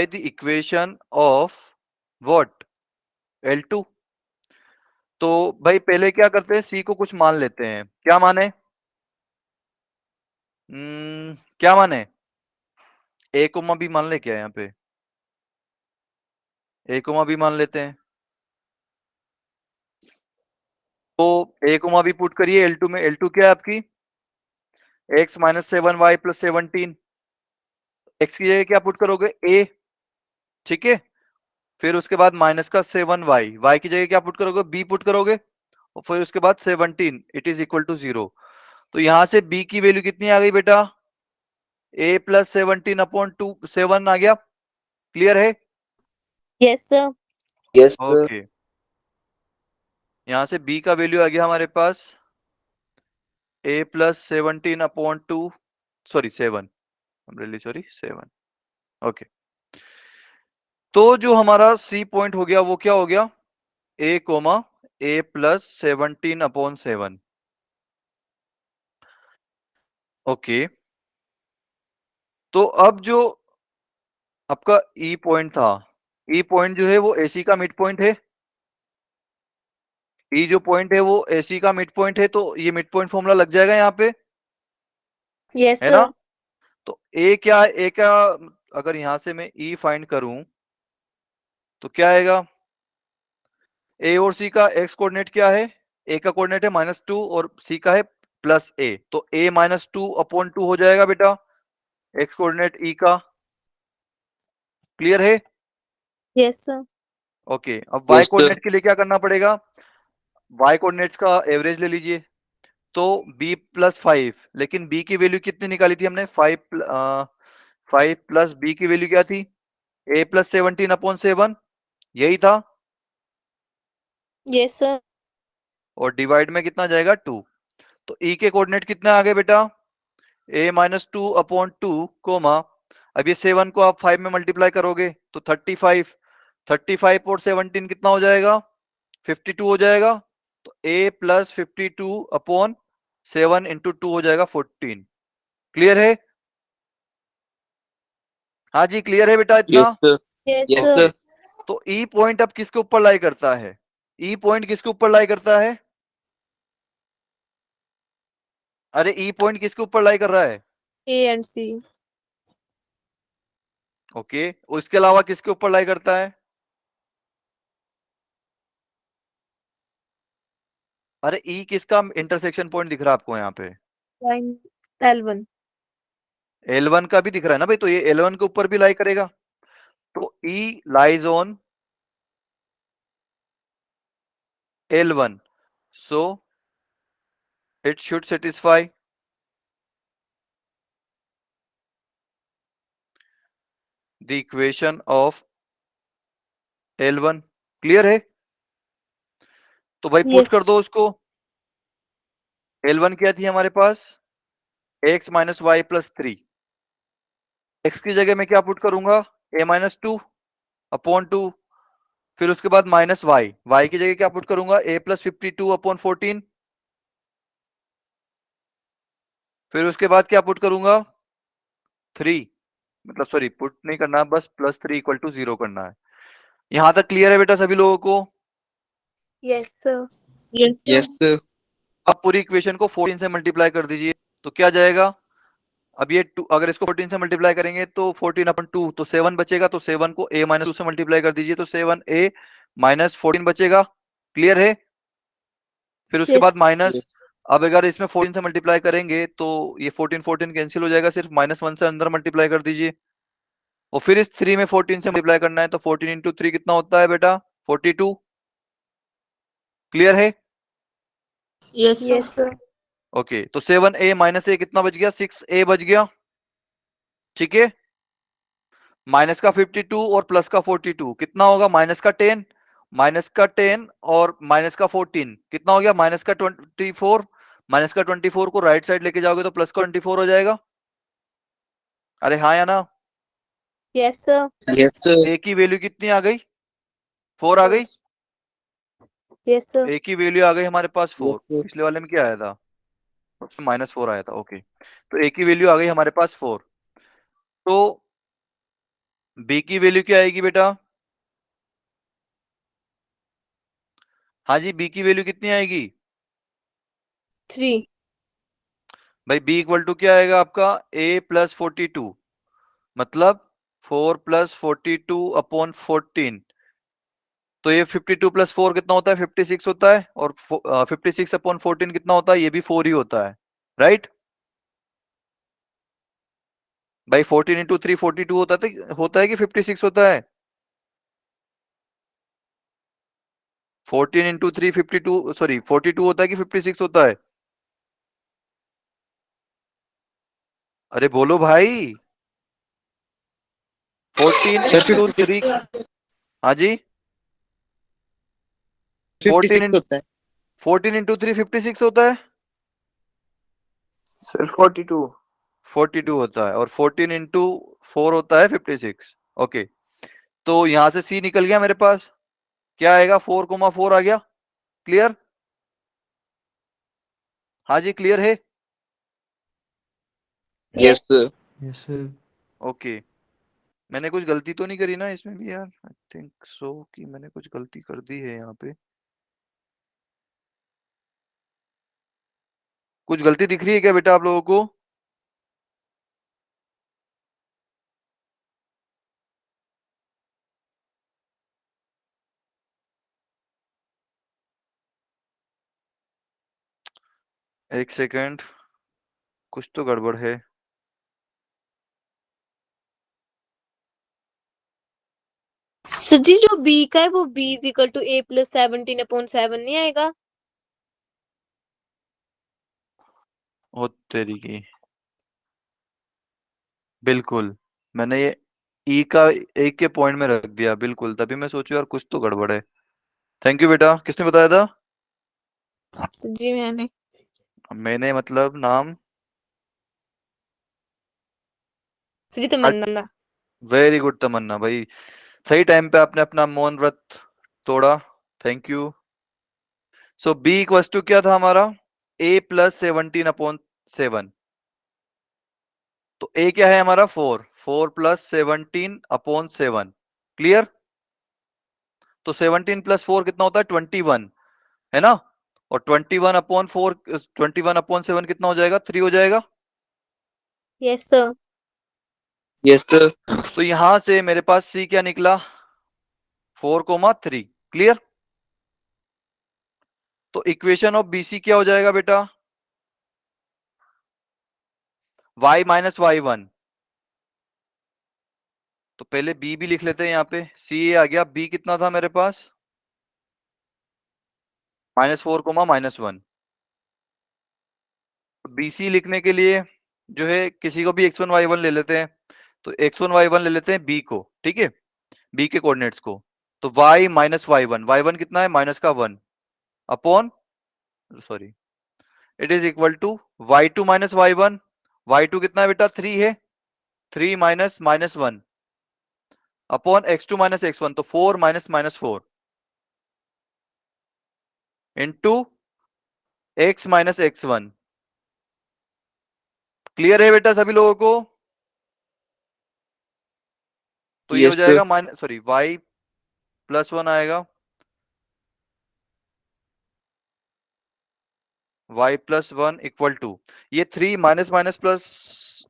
the equation of what L2। तो भाई पहले क्या करते हैं, C को कुछ मान लेते हैं। क्या माने? क्या माने? A कोमा B मान ले क्या यहाँ पे? A कोमा B मान लेते हैं। तो A कोमा B पुट करिए L2 में। L2 क्या है आपकी? x minus 7y plus 17। x की जगह क्या पुट करोगे? A, ठीक है। फिर उसके बाद माइनस का 7y, y की जगह क्या पुट करोगे? B पुट करोगे। और फिर उसके बाद 17, इट इज इक्वल टू 0। तो यहां से B की वैल्यू कितनी आ गई बेटा? A प्लस 17 अपॉन 2, 7 आ गया। क्लियर है? Yes, sir. Yes, sir. Okay, यहां से B का वैल्यू आ गया हमारे पास A plus 17 upon 2, sorry 7, really sorry 7। Okay, तो जो हमारा C पॉइंट हो गया वो क्या हो गया? A comma A plus 17 upon 7। Okay, तो अब जो आपका E पॉइंट था, E पॉइंट जो है वो AC का मिड पॉइंट है। E जो पॉइंट है वो AC का मिड पॉइंट है, तो ये मिड पॉइंट फॉर्मूला लग जाएगा यहाँ पे, Yes, है ना? sir. तो A क्या है? A का अगर यहां से मैं E फाइंड करूं तो क्या आएगा? A और C का x कोऑर्डिनेट क्या है? A का कोऑर्डिनेट है -2 और C का है +a, तो A -2 अपॉन 2 हो जाएगा बेटा x कोऑर्डिनेट E का। क्लियर है? Yes, sir. ओके, अब y Yes, sir. कोऑर्डिनेट के लिए क्या करना पड़ेगा? y कोऑर्डिनेट्स का एवरेज ले लीजिए। तो b प्लस 5, लेकिन b की वैल्यू कितनी निकाली थी हमने? 5 प्लस b की वैल्यू क्या थी? a प्लस 17 अपॉन 7, यही था। Yes, sir. और डिवाइड में कितना जाएगा? 2। तो e के कोऑर्डिनेट कितने आ गए बेटा? a माइनस 2 अपॉन 2 कोमा, अब ये 7 को आप 5 में मल्टीप्लाई करोगे तो 35, 35 और 17 कितना हो जाएगा? 52 हो जाएगा। तो a प्लस 52 अपॉन 7 इंटू 2 हो जाएगा 14। क्लियर है? हाँ जी, क्लियर है बेटा इतना? Yes, sir. Yes, Yes, sir. sir. तो ई पॉइंट अब किसके ऊपर लाई करता है? ई पॉइंट किसके ऊपर लाई करता है? अरे ई पॉइंट किसके ऊपर लाई कर रहा है? A and C. ओके, उसके अलावा किसके ऊपर लाई करता है? अरे ई किसका इंटरसेक्शन पॉइंट दिख रहा है आपको यहाँ पे? Line L1. L1 का भी दिख रहा है ना भाई, तो ये L1 के ऊपर भी लाई करेगा। तो E lies on L1, so it should satisfy the equation of L1। Clear है? तो भाई पुट Yes. कर दो उसको। L1 क्या थी हमारे पास? x minus Y plus 3। x की जगह मैं क्या पुट करूंगा? a minus 2 upon 2। फिर उसके बाद माइनस वाई, वाई की जगह क्या पुट करूंगा? a plus 52 upon 14। फिर उसके बाद क्या पुट करूंगा? 3, मतलब सॉरी पुट नहीं करना, बस +3 इक्वल टू 0 करना है। यहां तक क्लियर है बेटा सभी लोगों को? Yes, sir. Yes, Yes, sir. अब पूरी इक्वेशन को 14 से मल्टीप्लाई कर दीजिए तो क्या जाएगा? अब ये 2, अगर इसको 14 से मल्टीप्लाई करेंगे तो 14 अपन 2 तो 7 बचेगा, तो 7 को a माइनस 2 से मल्टीप्लाई कर दीजिए तो 7a माइनस 14 बचेगा। क्लियर है? फिर उसके बाद Yes. माइनस, अब अगर इसमें 14 से मल्टीप्लाई करेंगे तो ये 14 14 कैंसिल हो जाएगा, सिर्फ -1 से अंदर मल्टीप्लाई कर दीजिए। और फिर इस 3 में 14 से मल्टीप्लाई करना है तो 14 इंटू 3 कितना होता है बेटा? 42। क्लियर है? yes, sir. Yes, sir. Okay, तो 7a माइनस a कितना बच गया? 6a बच गया। ठीक है, माइनस का 52 और प्लस का 42 कितना होगा? माइनस का 10, माइनस का 10 और माइनस का 14 कितना हो गया? माइनस का 24। माइनस का 24 को राइट साइड लेके जाओगे तो प्लस का 24 हो जाएगा। अरे हाँ या ना? Yes, sir. Yes, sir. a की वैल्यू कितनी आ गई? 4 आ गई। Yes, sir. a की वैल्यू आ गई हमारे पास 4। Yes, sir. पिछले वाले में क्या आया था? उसमें -4 आया था। ओके, तो a की वैल्यू आ गई हमारे पास 4। तो b की वैल्यू क्या आएगी बेटा? हाँ जी, बी की वैल्यू कितनी आएगी 3। भाई? बी इक्वल टू क्या आएगा आपका ए प्लस 42, मतलब 4 प्लस 42 अपॉन 14। तो ये 52 प्लस 4 कितना होता है 56 होता है, और 56 अपॉन 14 कितना होता है, ये भी 4 ही होता है, राइट? भाई 14 इंटू 3 42 होता है कि 56 होता है? 14 इंटू 3 52, सॉरी 42 होता है कि 56 होता है? अरे बोलो भाई। 14 सर इंटू 3, 56 हाँ जी, 14 इन होता है 14 इंटू 3 56 होता है? सर 42। 42 होता है, और 14 इंटू 4 होता है 56। ओके, तो यहां से सी निकल गया मेरे पास, क्या आएगा 4,4 आ गया। क्लियर? हाँ जी, क्लियर है? Yes sir yes sir. Okay, मैंने कुछ गलती तो नहीं करी ना इसमें भी यार? आई थिंक सो कि मैंने कुछ गलती कर दी है यहाँ पे। कुछ गलती दिख रही है क्या बेटा आप लोगों को? एक सेकंड, कुछ तो गड़बड़ है। सर जी जो बी का है वो B is equal to A plus 17/7 नहीं आएगा? ओ तेरी की, बिल्कुल, मैंने ये ई का एक के पॉइंट में रख दिया, बिल्कुल, तभी मैं सोचू यार कुछ तो गड़बड़ है। थैंक यू बेटा, किसने बताया था? सर जी मैंने। मैंने मतलब नाम? Sir ji Tamanna. Very good Tamanna भाई, सही टाइम पे आपने अपना मौन व्रत तोड़ा, thank you. So B equals to क्या था हमारा, ए प्लस 17/7। तो ए क्या है हमारा 4, 4 प्लस 17/7। क्लियर? तो 17 प्लस 4 कितना होता है 21, है ना? और 21/4, 21/7 कितना हो जाएगा, 3 हो जाएगा। Yes sir. यस सर तो यहां से मेरे पास सी क्या निकला, 4,3। क्लियर? तो इक्वेशन ऑफ बीसी क्या हो जाएगा बेटा, y माइनस y1। तो पहले b भी लिख लेते हैं यहाँ पे, सी ए आ गया, b कितना था मेरे पास -4, -1। बीसी लिखने के लिए जो है किसी को भी x1 y1 ले लेते हैं, तो x1 y1 ले लेते हैं b को, ठीक है, b के कोऑर्डिनेट्स को। तो y माइनस y1 कितना है -1 upon, sorry, it is equal to y2 minus y1। y2 कितना है बेटा 3 है, 3 minus -1 upon x2 minus x1, तो 4 minus -4 into x minus x1। Clear है बेटा सभी लोगों को? तो ये हो यस सर जाएगा माइनस, सॉरी, y प्लस 1 आएगा, y प्लस 1 इक्वल टू, ये 3 minus minus plus,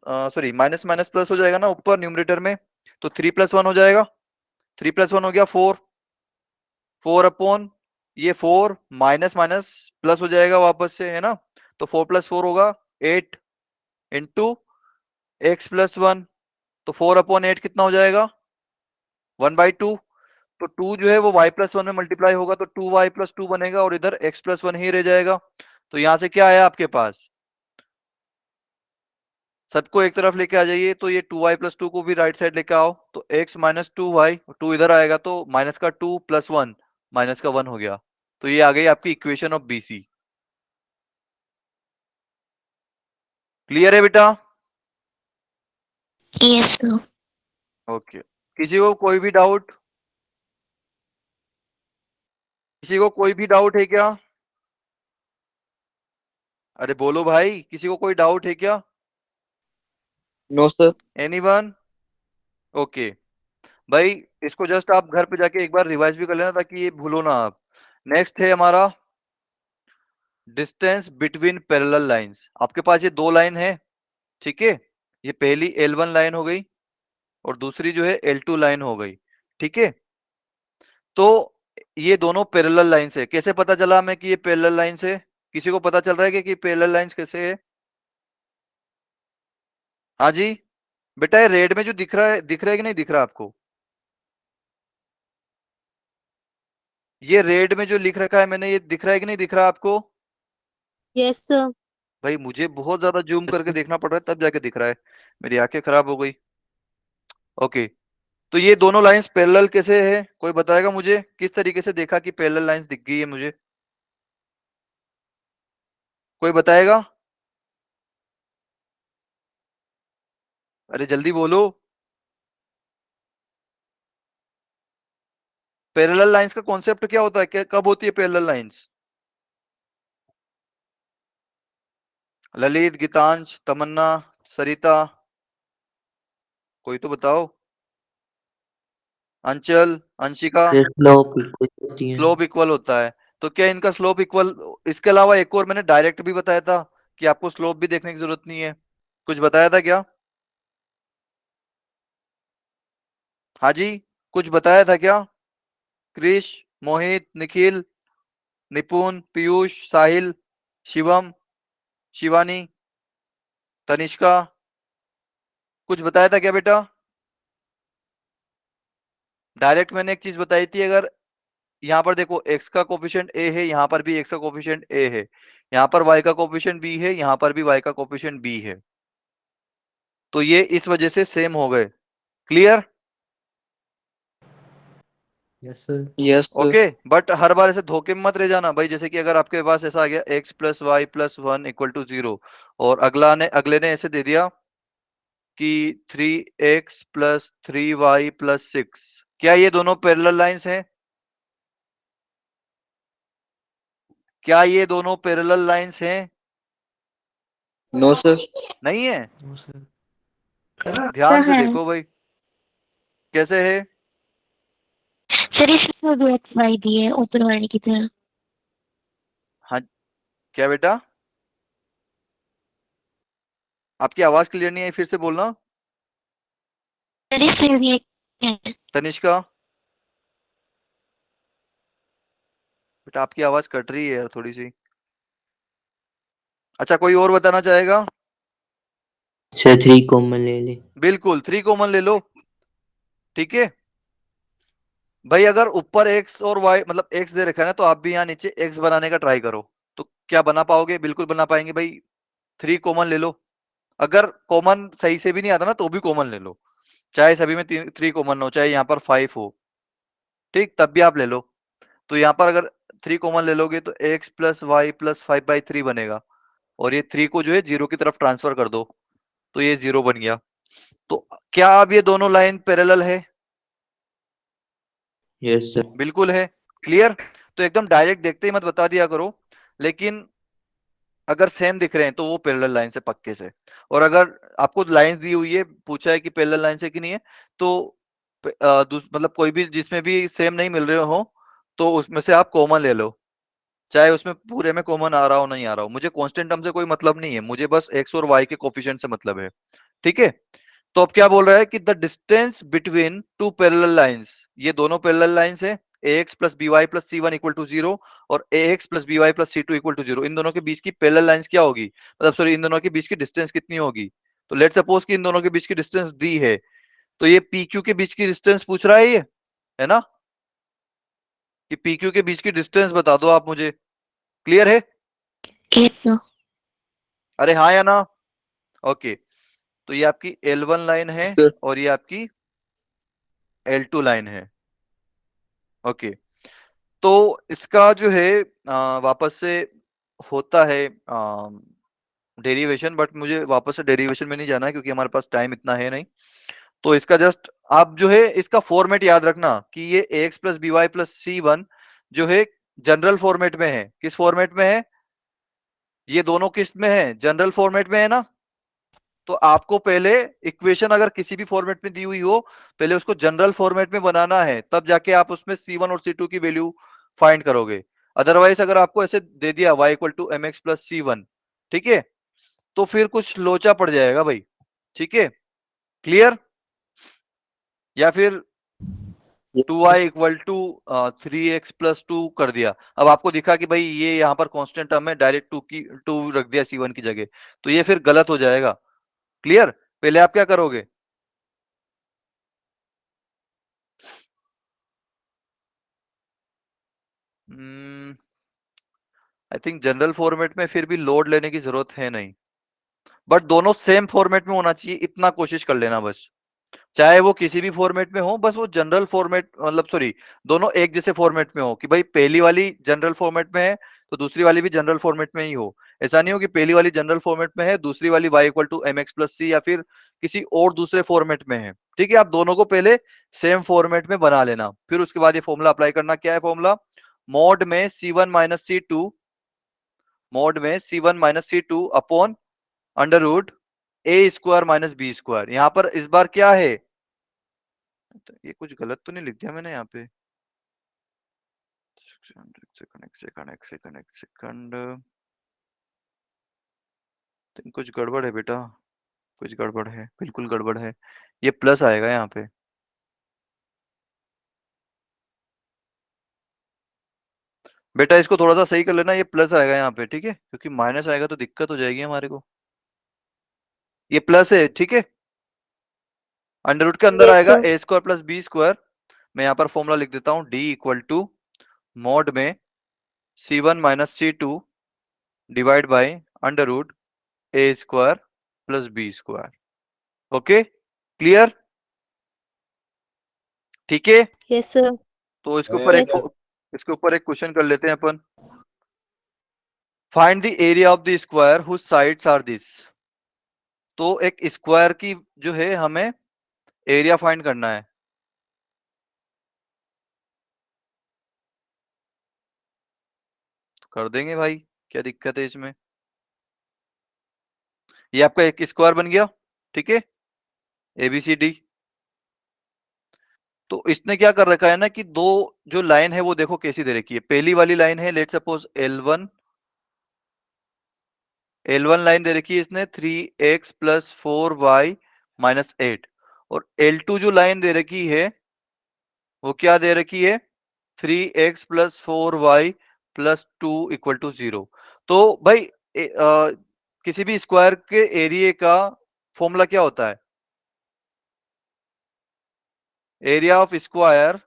sorry minus minus plus हो जाएगा ना ऊपर न्यूमरेटर में, तो 3 प्लस 1 हो जाएगा, 3 प्लस 1 हो गया 4, 4 अपॉन ये 4 माइनस माइनस प्लस हो जाएगा वापस से, है ना? तो 4 प्लस 4 होगा 8 इंटू एक्स प्लस 1। तो 4 अपॉन 8 कितना हो जाएगा 1/2। तो 2 जो है वो y प्लस 1 में मल्टीप्लाई होगा, तो 2y+2 बनेगा, और इधर x प्लस 1 ही रह जाएगा। तो यहां से क्या आया आपके पास, सबको एक तरफ लेके आ जाइए, तो ये 2y+2 को भी राइट साइड लेके आओ, तो x माइनस 2y, 2 इधर आएगा, तो माइनस का 2 प्लस 1 माइनस का 1 हो गया। तो ये आ गई आपकी इक्वेशन ऑफ बीसी। क्लियर है बेटा? Yes sir. ओके, किसी को कोई भी डाउट, किसी को कोई भी डाउट है क्या? अरे बोलो भाई, किसी को कोई डाउट है क्या? No sir anyone? ओके भाई, इसको जस्ट आप घर पे जाके एक बार रिवाइज भी कर लेना, ताकि ये भूलो ना आप। नेक्स्ट है हमारा डिस्टेंस बिटवीन पैरेलल लाइंस। आपके पास ये दो लाइन है, ठीक है, ये पहली L1 लाइन हो गई और दूसरी जो है L2 लाइन हो गई, ठीक है। तो ये दोनों पैरेलल लाइंस है। कैसे पता चला हमें कि ये पैरेलल लाइंस है? किसी को पता चल रहा है कि पैरेलल लाइंस कैसे है? हाँ जी बेटा, ये रेड में जो दिख रहा है, दिख रहा है कि नहीं दिख रहा आपको? ये रेड में जो लिख रखा है मैंने, ये दिख रहा है कि नहीं दिख रहा आपको? Yes sir. भाई मुझे बहुत ज्यादा जूम करके देखना पड़ रहा है तब जाके दिख रहा है, मेरी आंखें खराब हो गई। ओके, तो ये दोनों लाइंस पैरेलल कैसे है? कोई बताएगा मुझे किस तरीके से देखा कि पैरेलल लाइंस दिख गई है मुझे? कोई बताएगा? अरे जल्दी बोलो। पैरेलल लाइंस का कॉन्सेप्ट क्या होता है? क्या कब होती है पैरेलल लाइंस? ललित, गीतांश, तमन्ना, सरिता, कोई तो बताओ। अंचल, अंशिका। फिर स्लोप इक्वल होती है। स्लोप इक्वल होता है। तो क्या इनका स्लोप इक्वल? इसके अलावा एक और मैंने डायरेक्ट भी बताया था कि आपको स्लोप भी देखने की जरूरत नहीं है। कुछ बताया था क्या? हाँ जी, कुछ बताया था क्या? क्रिश, मोहित, निखिल, निपुण, पीयूष, साहिल, शिवम, शिवानी, तनिष्का, कुछ बताया था क्या बेटा? डायरेक्ट मैंने एक चीज बताई थी, अगर यहाँ पर देखो x का कोफिशिएंट a है, यहाँ पर भी x का कोफिशिएंट a है, यहाँ पर y का कोफिशिएंट b है, यहाँ पर भी y का कोफिशिएंट b है, तो ये इस वजह से सेम हो गए। Clear? Yes sir. Yes sir. Okay, but हर बार ऐसे धोखे में मत रह जाना भाई। जैसे कि अगर आपके पास ऐसा आ गया x plus Y plus one equal to 0 और अगले ने ऐसे दे दिया कि 3x प्लस 3y प्लस 6, क्या ये दोनों पैरेलल लाइंस हैं? क्या ये दोनों पैरेलल लाइंस हैं? No sir. नहीं है? No sir. ध्यान से है देखो भाई, कैसे है? सर, इसमें भी एक्स वाई दिए ऊपर वाले की तरह। हाँ, क्या बेटा? आपकी आवाज क्लियर नहीं आई, फिर से बोलना। सर, इसमें भी एक तनिष्का, बेटा आपकी आवाज कट रही है यार थोड़ी सी। अच्छा, कोई और बताना चाहेगा? अच्छा 3 कॉमन ले ले। बिल्कुल, 3 कॉमन ले लो, ठीक है भाई। अगर ऊपर x और y मतलब x दे रखा है ना, तो आप भी यहाँ नीचे x बनाने का ट्राई करो, तो क्या बना पाओगे? बिल्कुल बना पाएंगे भाई। 3 कॉमन ले लो। अगर कॉमन सही से भी नहीं आता ना, तो भी कॉमन ले लो, चाहे सभी में 3 कॉमन हो, चाहे यहाँ पर 5 हो, ठीक, तब भी आप ले लो। तो यहाँ पर अगर 3 कॉमन ले लोगे तो x प्लस वाई प्लस 5/3 बनेगा, और ये 3 को जो है 0 की तरफ ट्रांसफर कर दो, तो ये 0 बन गया। तो क्या अब ये दोनों लाइन पैरेलल है? Yes sir. बिल्कुल है। क्लियर? तो एकदम डायरेक्ट देखते ही मत बता दिया करो, लेकिन अगर सेम दिख रहे हैं तो वो पैरेलल लाइन से पक्के से। और अगर आपको लाइंस दी हुई है, पूछा है कि पैरेलल लाइन से कि नहीं है, तो मतलब कोई भी जिसमें भी सेम नहीं मिल रहे हो, तो उसमें से आप कॉमन ले लो, चाहे उसमें पूरे में कॉमन आ रहा हो नहीं आ रहा हो। मुझे कांस्टेंट टर्म से कोई मतलब नहीं है, मुझे बस x और y के कोफिशिएंट से मतलब है, ठीक है। तो अब क्या बोल रहा है कि the distance between two parallel lines, ये दोनों पैरेलल लाइंस है, ax plus B Y plus C one equal to 0 और ax plus B Y plus C two equal to 0, इन दोनों के बीच की पैरेलल लाइंस क्या होगी, मतलब सॉरी, इन दोनों के बीच की डिस्टेंस कितनी होगी? तो लेट सपोज कि इन दोनों के बीच की डिस्टेंस दी है, तो ये पी क्यू के बीच की डिस्टेंस पूछ रहा है ये, है ना, कि पी क्यू के बीच की डिस्टेंस बता दो आप मुझे। क्लियर है? एक अरे हाँ या ना? ओके, तो ये आपकी L1 लाइन है सर। और ये आपकी L2 लाइन है। ओके, तो इसका जो है वापस से होता है डेरिवेशन, बट मुझे वापस से डेरिवेशन में नहीं जाना है क्योंकि हमारे पास टाइम इतना है नहीं। तो इसका जस्ट आप जो है इसका फॉर्मेट याद रखना कि ये ax plus B Y plus सी वन जो है जनरल फॉर्मेट में है। किस फॉर्मेट में है? ये दोनों किस में है? जनरल फॉर्मेट में है ना। तो आपको पहले इक्वेशन अगर किसी भी फॉर्मेट में दी हुई हो, पहले उसको जनरल फॉर्मेट में बनाना है, तब जाके आप उसमें C1 और C2 की वैल्यू फाइंड करोगे। अदरवाइज अगर आपको ऐसे दे दिया y equal to M x plus C one, ठीक है, तो फिर कुछ लोचा पड़ जाएगा भाई, ठीक है, क्लियर? या फिर 2y equal to 3x plus 2 कर दिया, अब आपको दिखा कि भाई ये यहाँ पर कांस्टेंट टर्म है, डायरेक्ट 2 रख दिया c1 की जगह, तो ये फिर गलत हो जाएगा। क्लियर? पहले आप क्या करोगे? आई थिंक जनरल फॉर्मेट में फिर भी लोड लेने की जरूरत है नहीं, बट दोनों सेम फॉर्मेट में होना चाहिए, इतना कोशिश कर लेना बस। चाहे वो किसी भी फॉर्मेट में हो, बस वो जनरल फॉर्मेट, मतलब सॉरी, दोनों एक जैसे फॉर्मेट में हो, कि भाई पहली वाली जनरल फॉर्मेट में है तो दूसरी वाली भी जनरल फॉर्मेट में ही हो। ऐसा नहीं हो कि पहली वाली जनरल फॉर्मेट में है, दूसरी वाली y equal to M x plus c या फिर किसी और दूसरे फॉर्मेट में है। ठीक है, आप दोनों को पहले सेम फॉर्मेट में बना लेना, फिर उसके बाद ये फॉर्मूला अप्लाई करना। क्या है फॉर्मूला? मॉड में c1 minus C to, mod में c1 minus C two upon under root A square minus B square. यहां पर इस बार क्या है, तो ये कुछ गलत तो नहीं लिख दिया मैंने यहाँ पे? एक सेकंड, कुछ गड़बड़ है बेटा, कुछ गड़बड़ है, बिल्कुल गड़बड़ है। ये प्लस आएगा यहाँ पे, बेटा इसको थोड़ा सा सही कर लेना, ये प्लस आएगा यहाँ पे, ठीक है, क्योंकि माइनस आएगा तो दिक्कत हो जाएगी हमारे को। ये प्लस है, ठीक है, अंडर रूट के अंदर Yes, आएगा sir. ए स्क्वायर प्लस बी स्क्वायर। मैं यहाँ पर फॉर्मूला लिख देता हूँ, डी इक्वल टू मॉड में c1 minus C two divide by under root A square plus B square. Okay, clear? ठीक है, Yes, sir. तो इसके ऊपर Yes, एक, sir. इसके ऊपर एक क्वेश्चन कर लेते हैं अपन। Find the area of the square whose sides are this. तो एक स्क्वायर की जो है हमें एरिया फाइंड करना है। तो कर देंगे भाई, क्या दिक्कत है इसमें? ये आपका एक स्क्वायर बन गया, ठीक है, ABCD। तो इसने क्या कर रखा है ना कि दो जो लाइन है वो देखो कैसी दे रखी है। पहली वाली लाइन है, let suppose L1, L1 line दे रखी है इसने 3x प्लस 4y माइनस 8, और L2 जो लाइन दे रखी है वो क्या दे रखी है, 3x plus 4y plus 2 equal to 0। तो भाई किसी भी स्क्वायर के एरिया का फॉर्मूला क्या होता है? Area of square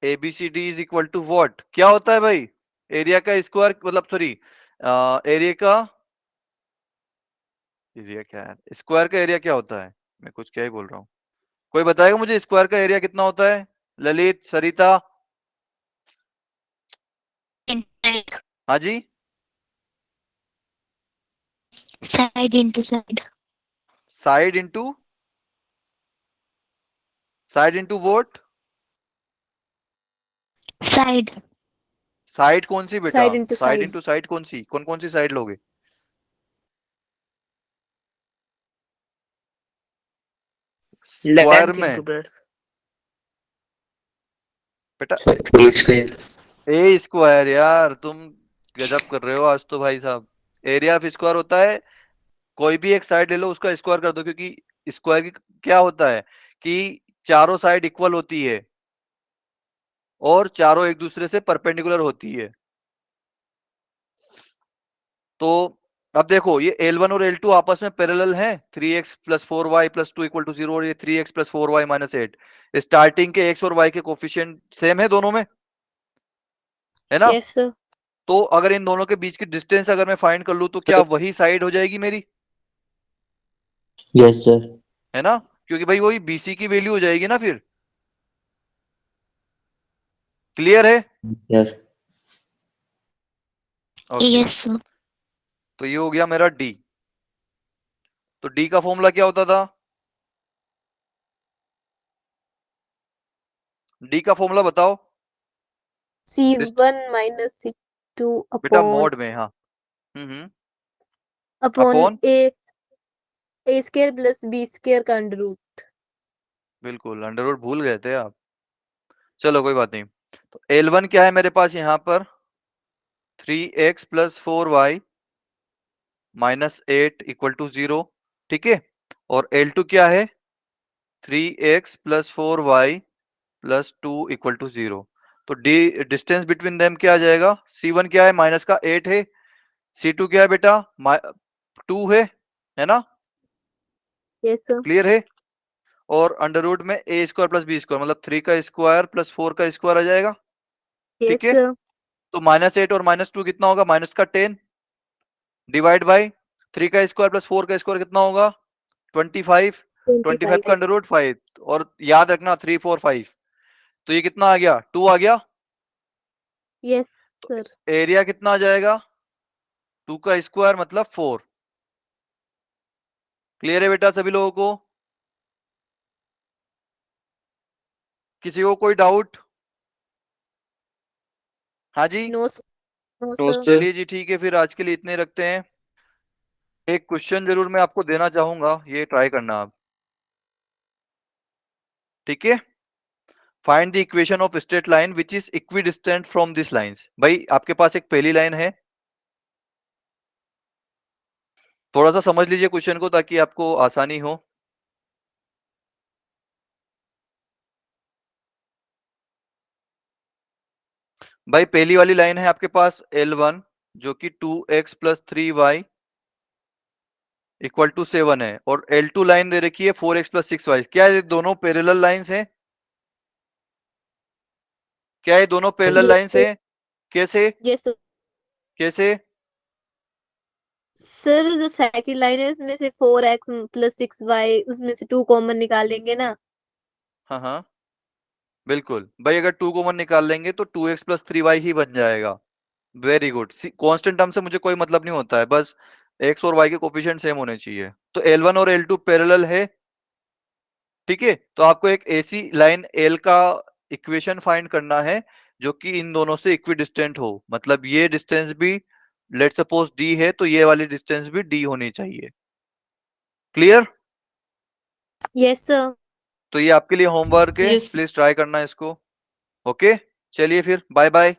ABCD is equal to what? क्या होता है भाई? एरिया का स्क्वायर, मतलब सॉरी, एरिया का, एरिया क्या है, स्क्वायर का एरिया क्या होता है? मैं कुछ क्या ही बोल रहा हूँ। कोई बताएगा मुझे स्क्वायर का एरिया कितना होता है? ललित, सरिता? हाँ जी, Side into side. Side into, side into vote? Side. Side कौन सी बेटा? Side into side side. Into side कौन सी, कौन कौन सी साइड लोगे? स्क्वायर Length में into breadth. बेटा ए स्क्वायर। ए स्क्वायर। यार तुम गजब कर रहे हो आज तो भाई साहब। एरिया ऑफ स्क्वायर होता है, कोई भी एक साइड ले लो उसका स्क्वायर कर दो, क्योंकि स्क्वायर की क्या होता है कि चारों साइड इक्वल होती है और चारों एक दूसरे से परपेंडिकुलर होती है। तो अब देखो ये L1 और L2 आपस में पैरेलल हैं, 3x plus 4y plus 2 equal to 0, और ये 3x plus 4y minus 8। Starting के x और y के कोफिशिएंट सेम है दोनों में, है ना? Yes, sir. तो अगर इन दोनों के बीच की डिस्टेंस अगर मैं फाइंड कर लूं तो क्या वही साइड हो जाएगी मेरी? Yes sir. है ना, क्योंकि भाई वही BC की वैल्यू हो जाएगी ना फिर। क्लियर है? यस। Okay, Yes, sir. तो ये हो गया मेरा D। तो D का फॉर्मूला क्या होता था? D का फॉर्मूला बताओ C1 minus C2 बेटा, upon मॉड में। हाँ, हम्म, upon upon, A square plus B square का अंडर रूट। बिल्कुल अंडरवुड भूल गए थे आप। चलो कोई बात नहीं। तो L1 क्या है मेरे पास यहाँ पर 3x plus 4y minus 8 equal to 0, ठीक है। और L2 क्या है 3x plus 4y plus 2 equal to 0। तो डिस्टेंस बिटवीन देम क्या आ जाएगा, C1 क्या है माइनस का 8 है, C2 क्या है बेटा 2 है ना, यस सर। क्लियर है। और अंडर रूट में ए स्क्वायर प्लस बी स्क्वायर मतलब 3 का स्क्वायर प्लस 4 का स्क्वायर आ जाएगा, यस ठीक है। सर। तो -8 और -2 कितना होगा, माइनस का 10 डिवाइड बाई 3 का स्क्वायर प्लस 4 का स्क्वायर कितना होगा 25, 25 का 25। अंडर रूट 5, और याद रखना 3 4 5, तो ये कितना आ गया 2 आ गया। यस तो सर। एरिया कितना आ जाएगा 2 का स्क्वायर मतलब 4। क्लियर है बेटा सभी लोगों को, किसी को कोई डाउट? हाँ जी, no sir. No no sir. Sir. चलिए जी ठीक है, फिर आज के लिए इतने ही रखते हैं। एक क्वेश्चन जरूर मैं आपको देना चाहूंगा, ये ट्राई करना आप, ठीक है। Find the equation of straight line which is equidistant from this lines. भाई आपके पास एक पहली लाइन है, थोड़ा सा समझ लीजिए क्वेश्चन को ताकि आपको आसानी हो। भाई पहली वाली लाइन है आपके पास L1 जो कि 2x plus 3y equal to 7 है, और L2 लाइन दे रखी है 4x प्लस 6y। क्या ये दोनों पैरेलल लाइंस हैं, क्या ये दोनों पैरेलल लाइंस हैं? कैसे यस सर। कैसे? सर जो सेकंड लाइन है उसमें से 4x प्लस 6y उसमें से 2 कॉमन निकाल लेंगे ना। हाँ हाँ बिल्कुल भाई, अगर 2 कॉमन निकाल लेंगे तो 2x प्लस 3y ही बन जाएगा। Very good. कांस्टेंट टर्म से मुझे कोई मतलब नहीं होता है, बस x और y के कोफिशिएंट सेम होने चाहिए। तो L1 और L2 पैरेलल है, ठीक है। तो आपको एक ऐसी लाइन L का इक्वेशन फाइंड करना है जो कि इन दोनों से इक्विडिस्टेंट हो, मतलब ये डिस्टेंस भी लेट सपोज d है तो ये वाली डिस्टेंस भी d होनी चाहिए। क्लियर? Yes sir. तो ये आपके लिए होमवर्क है, Yes. प्लीज ट्राई करना इसको। ओके चलिए फिर bye bye,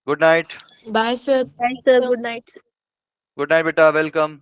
good night. Bye, sir. Thanks sir. Good night. Good night बेटा, वेलकम।